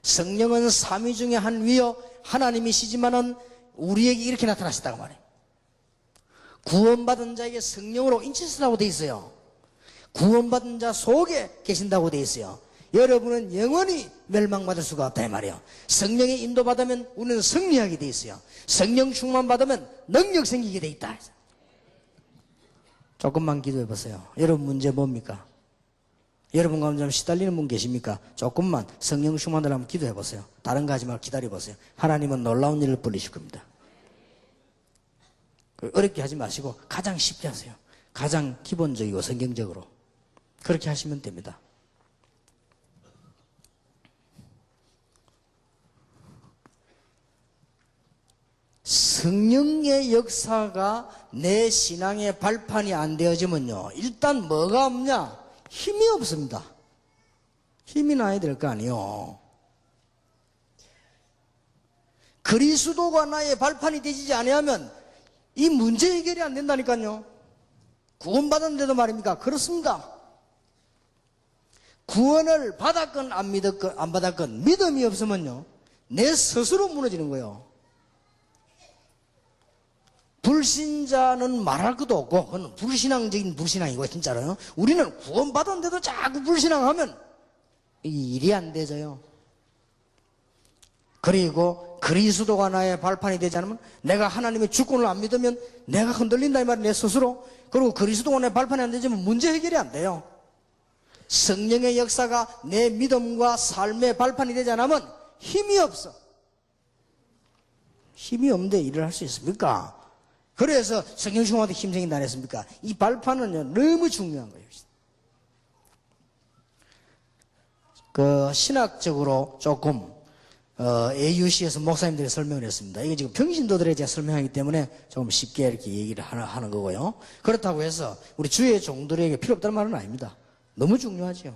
성령은 삼위 중에 한 위요 하나님이시지만은 우리에게 이렇게 나타나셨다고 말해요. 구원받은 자에게 성령으로 인치스라고 되어 있어요. 구원받은 자 속에 계신다고 되어 있어요. 여러분은 영원히 멸망받을 수가 없다 이 말이에요. 성령의 인도받으면 우리는 승리하게 되어 있어요. 성령 충만 받으면 능력 생기게 되어 있다. 조금만 기도해 보세요. 여러분 문제 뭡니까? 여러분 가운데 좀 시달리는 분 계십니까? 조금만 성령 충만을 한번 기도해 보세요. 다른 거 하지 말고 기다려 보세요. 하나님은 놀라운 일을 벌리실 겁니다. 어렵게 하지 마시고 가장 쉽게 하세요. 가장 기본적이고 성경적으로 그렇게 하시면 됩니다. 성령의 역사가 내 신앙의 발판이 안 되어지면요, 일단 뭐가 없냐? 힘이 없습니다. 힘이 나야 될 거 아니에요. 그리스도가 나의 발판이 되지 않으면 이 문제 해결이 안 된다니까요. 구원받았는데도 말입니까? 그렇습니다. 구원을 받았건 안 받았건 믿음이 없으면요, 내 스스로 무너지는 거예요. 불신자는 말할 것도 없고 그건 불신앙적인 불신앙이고, 진짜로요. 우리는 구원받았는데도 자꾸 불신앙하면 이 일이 안 되져요. 그리고 그리스도가 나의 발판이 되지 않으면, 내가 하나님의 주권을 안 믿으면 내가 흔들린다 이 말이에요, 내 스스로. 그리고 그리스도가 나의 발판이 안 되지면 문제 해결이 안 돼요. 성령의 역사가 내 믿음과 삶의 발판이 되지 않으면 힘이 없어. 힘이 없는데 일을 할 수 있습니까? 그래서 성령 충만한테 힘 생긴다 안 했습니까? 이 발판은요, 너무 중요한 거예요. 신학적으로 조금 AUC에서 목사님들이 설명을 했습니다. 이게 지금 평신도들에 제가 설명하기 때문에 조금 쉽게 이렇게 얘기를 하는 거고요. 그렇다고 해서 우리 주의 종들에게 필요 없다는 말은 아닙니다. 너무 중요하죠.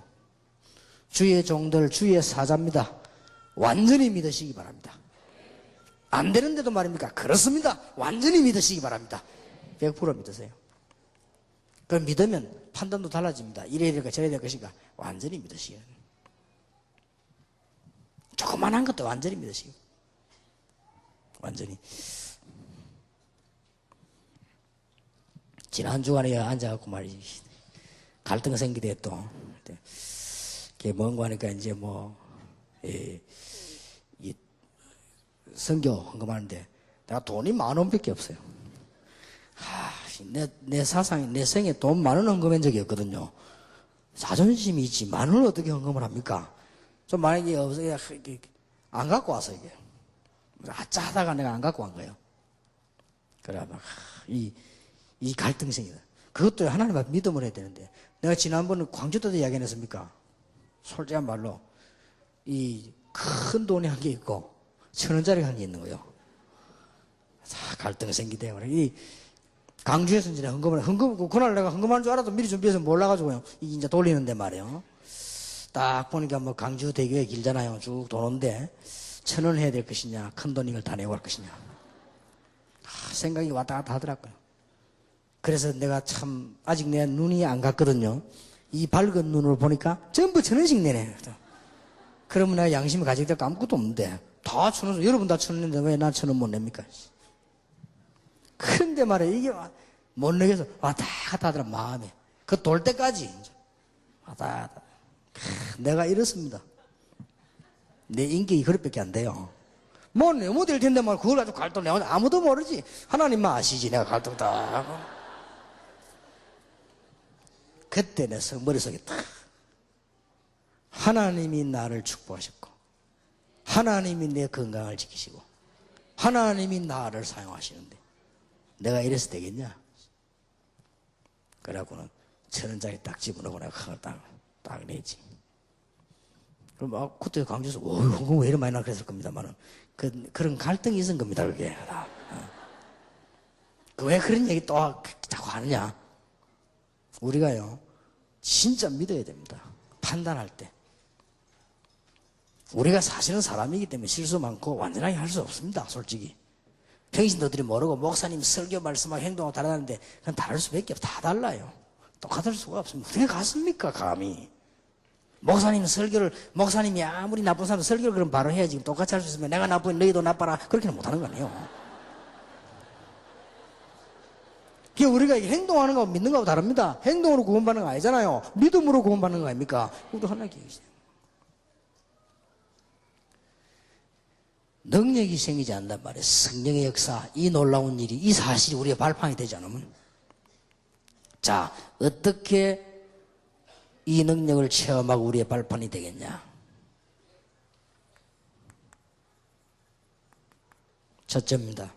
주의 종들, 주의 사자입니다. 완전히 믿으시기 바랍니다. 안 되는데도 말입니까? 그렇습니다. 완전히 믿으시기 바랍니다. 100% 믿으세요. 그럼 믿으면 판단도 달라집니다. 이래야 될까 저래야 될 것인가 완전히 믿으시기 바랍니다. 조그만한 것도 완전히 믿으시고 완전히. 지난 주간에 앉아갖고 말이지 갈등 생기대 또 그게 뭔가 하니까 이제 이 선교 헌금하는데 내가 돈이 10,000원밖에 없어요. 내 사상에 내 생에 돈 10,000원 헌금한 적이 없거든요. 자존심이 있지 10,000원을 어떻게 헌금을 합니까? 좀 만약에 없어야 안 갖고 와서 이게 아짜 하다가 내가 안 갖고 온 거예요. 그래 막 이 갈등생이다. 그것도 하나님 앞에 믿음을 해야 되는데 내가 지난번에 광주 때도 이야기 안 했습니까? 솔직한 말로 이 큰 돈이 한 개 있고 1,000원짜리 한 개 있는 거예요. 갈등이 생기대요. 이 강주에서 이제 헌금 그날 내가 헌금하는 줄 알아도 미리 준비해서 몰라가지고요. 이제 돌리는데 말이에요. 딱 보니까 강주 대교에 길잖아요. 쭉 도는데 1,000원 해야 될 것이냐, 큰 돈 이걸 다 내고 갈 것이냐. 생각이 왔다 갔다 하더라고요. 그래서 내가 참 아직 내 눈이 안 갔거든요. 이 밝은 눈으로 보니까 전부 1,000원씩 내네. 그러면 내가 양심이 가지게 될 거 아무것도 없는데 다 1,000원, 여러분 다 1,000원인데 왜 난 1,000원 못 냅니까? 그런데 말이야 이게 못 내겠어. 왔다 갔다 하더라 마음에. 그 돌 때까지 이제 왔다 갔다. 내가 이렇습니다. 내 인격이 그릇밖에 안 돼요. 너무 될 텐데 말 그걸 가지고 갈등 내가 아무도 모르지. 하나님만 아시지 내가 갈등 다 하고. 그때 내 머릿속에 딱 하나님이 나를 축복하셨고 하나님이 내 건강을 지키시고 하나님이 나를 사용하시는데 내가 이래서 되겠냐? 그래갖고는 1,000원짜리 딱 집어넣고 내가 그걸 딱 내지. 그럼 그때 강조해서 헌금 왜 이렇게 많이 나 그랬을 겁니다만은 그런 갈등이 있은 겁니다. 그게 왜 그런 얘기 또 자꾸 하느냐? 우리가요 진짜 믿어야 됩니다. 판단할 때 우리가 사실은 사람이기 때문에 실수 많고 완전하게 할 수 없습니다. 솔직히 평신도들이 모르고 목사님 설교 말씀하고 행동하고 다르다는데 그건 다를 수밖에 없어. 다 달라요. 똑같을 수가 없습니다. 어떻게 같습니까 감히? 목사님이 아무리 나쁜 사람 설교를 그럼 바로 해야지. 똑같이 할 수 있으면 내가 나쁘면 너희도 나빠라 그렇게는 못하는 거 아니에요. 그게 우리가 행동하는 거하고 믿는 거하고 다릅니다. 행동으로 구원받는 거 아니잖아요. 믿음으로 구원받는 거 아닙니까? 우리도 하나님 계시죠. 능력이 생기지 않는단 말이에요. 성령의 역사, 이 놀라운 일이, 이 사실이 우리의 발판이 되지 않으면. 자, 어떻게 이 능력을 체험하고 우리의 발판이 되겠냐? 첫째입니다.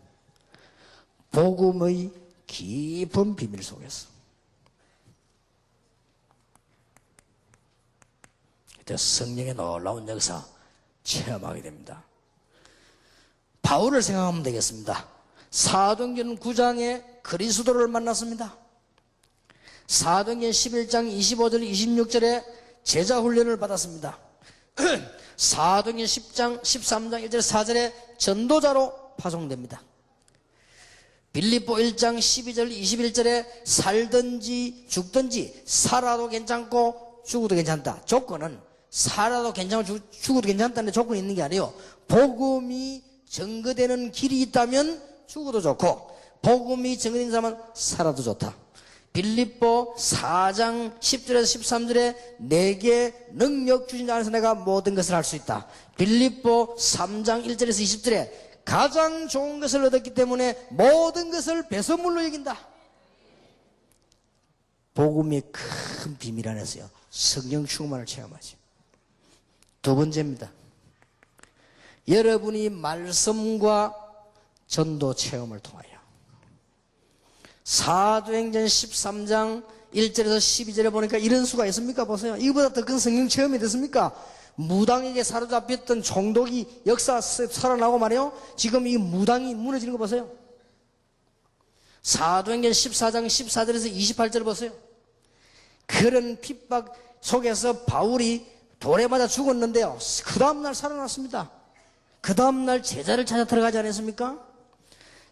복음의 깊은 비밀 속에서. 그때 성령의 놀라운 역사 체험하게 됩니다. 바울을 생각하면 되겠습니다. 사도행전 9장에 그리스도를 만났습니다. 사도행전 11장 25절 26절에 제자훈련을 받았습니다. 사도행전 10장 13장 1절 4절에 전도자로 파송됩니다. 빌립보 1장 12절 21절에 살든지 죽든지 살아도 괜찮고 죽어도 괜찮다. 조건은 살아도 괜찮고 죽어도 괜찮다는 조건이 있는 게 아니에요. 복음이 증거되는 길이 있다면 죽어도 좋고 복음이 증거된 사람은 살아도 좋다. 빌립보 4장 10절에서 13절에 내게 능력 주신 자 안에서 내가 모든 것을 할 수 있다. 빌립보 3장 1절에서 20절에 가장 좋은 것을 얻었기 때문에 모든 것을 배선물로 여긴다. 복음의 큰 비밀 안에서요 성령 충만을 체험하지. 두 번째입니다. 여러분이 말씀과 전도 체험을 통하여 사도행전 13장 1절에서 12절에 보니까 이런 수가 있습니까? 보세요. 이거보다 더 큰 성령 체험이 됐습니까? 무당에게 사로잡혔던 총독이 역사 살아나고 말이에요. 지금 이 무당이 무너지는 거 보세요. 사도행전 14장 14절에서 28절 보세요. 그런 핍박 속에서 바울이 돌에 맞아 죽었는데요. 그 다음날 살아났습니다. 그 다음날 제자를 찾아 들어가지 않았습니까?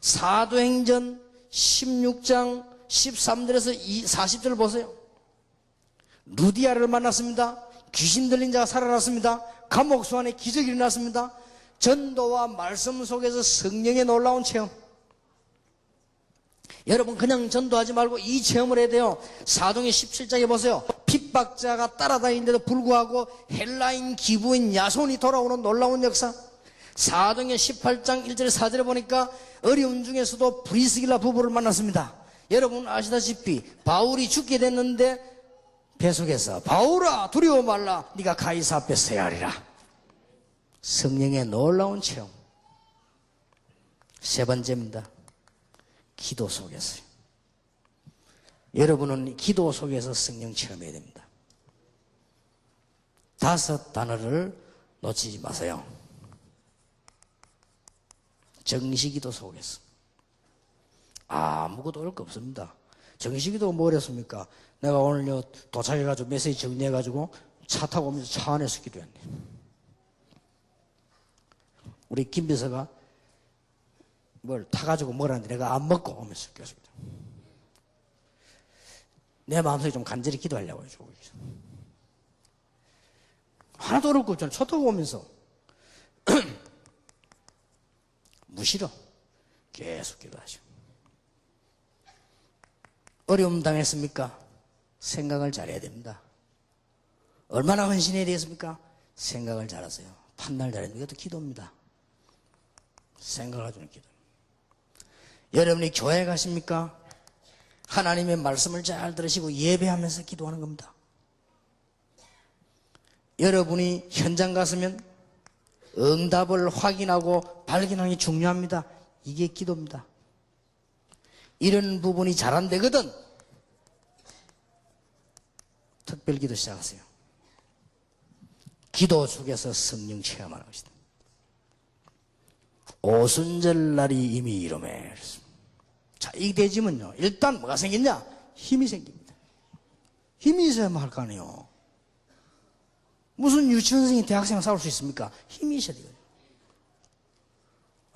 사도행전 16장 13절에서 40절 보세요. 루디아를 만났습니다. 귀신 들린 자가 살아났습니다. 감옥 소 안에 기적이 일어났습니다. 전도와 말씀 속에서 성령의 놀라운 체험. 여러분 그냥 전도하지 말고 이 체험을 해야 돼요. 사도행전 17장에 보세요. 핍박자가 따라다니는데도 불구하고 헬라인 기부인 야손이 돌아오는 놀라운 역사. 사도행전 18장 1절에 4절에 보니까 어려운 중에서도 브리스길라 부부를 만났습니다. 여러분 아시다시피 바울이 죽게 됐는데 배속에서 바울아 두려워 말라 네가 가이사 앞에 서야 하리라. 성령의 놀라운 체험. 세 번째입니다. 기도 속에서요. 여러분은 기도 속에서 성령 체험해야 됩니다. 5 단어를 놓치지 마세요. 정시기도 속에서. 아무것도 어려울 거 없습니다. 정시기도 뭐 어렵습니까? 내가 오늘 도착해가지고 메시지 정리해가지고 차 타고 오면서 차 안에서 기도했네. 우리 김 비서가 뭘 타가지고 먹으라는데 내가 안 먹고 오면서 계속 내 마음속에 좀 간절히 기도하려고 해줘. 하나도 어렵고 없잖아. 차 타고 오면서 무시로 계속 기도하죠. 어려움 당했습니까? 생각을 잘해야 됩니다. 얼마나 헌신해야 되겠습니까? 생각을 잘하세요. 판단을 잘해야 됩니다. 이것도 기도입니다. 생각을 주는 기도. 여러분이 교회 가십니까? 하나님의 말씀을 잘 들으시고 예배하면서 기도하는 겁니다. 여러분이 현장 갔으면 응답을 확인하고 발견하는 게 중요합니다. 이게 기도입니다. 이런 부분이 잘 안 되거든 특별기도 시작하세요. 기도 속에서 성령 체험하는 것이다. 오순절 날이 이미 이름에. 자, 이 되지면요 일단 뭐가 생겼냐? 힘이 생깁니다. 힘이 있어야만 할 거 아니에요. 무슨 유치원생이 대학생을 싸울 수 있습니까? 힘이 있어야 되거든요.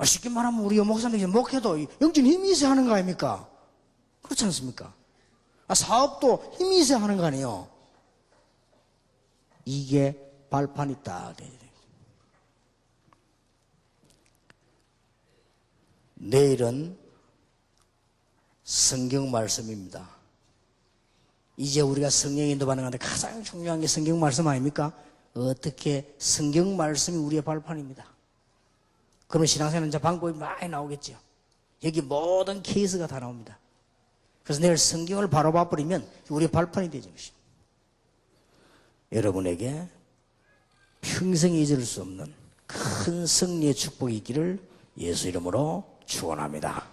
쉽게 말하면 우리 목사님들이 목회도 영적인 힘이 있어야 하는 거 아닙니까? 그렇지 않습니까? 사업도 힘이 있어야 하는 거 아니에요. 이게 발판이 딱 돼야 돼요. 내일은 성경 말씀입니다. 이제 우리가 성령 인도받는 건데 가장 중요한 게 성경 말씀 아닙니까? 어떻게 성경 말씀이 우리의 발판입니다. 그러면 신앙생활은 이제 방법이 많이 나오겠죠. 여기 모든 케이스가 다 나옵니다. 그래서 내일 성경을 바로 봐버리면 우리의 발판이 되죠. 여러분에게 평생 잊을 수 없는 큰 승리의 축복이 있기를 예수 이름으로 축원합니다.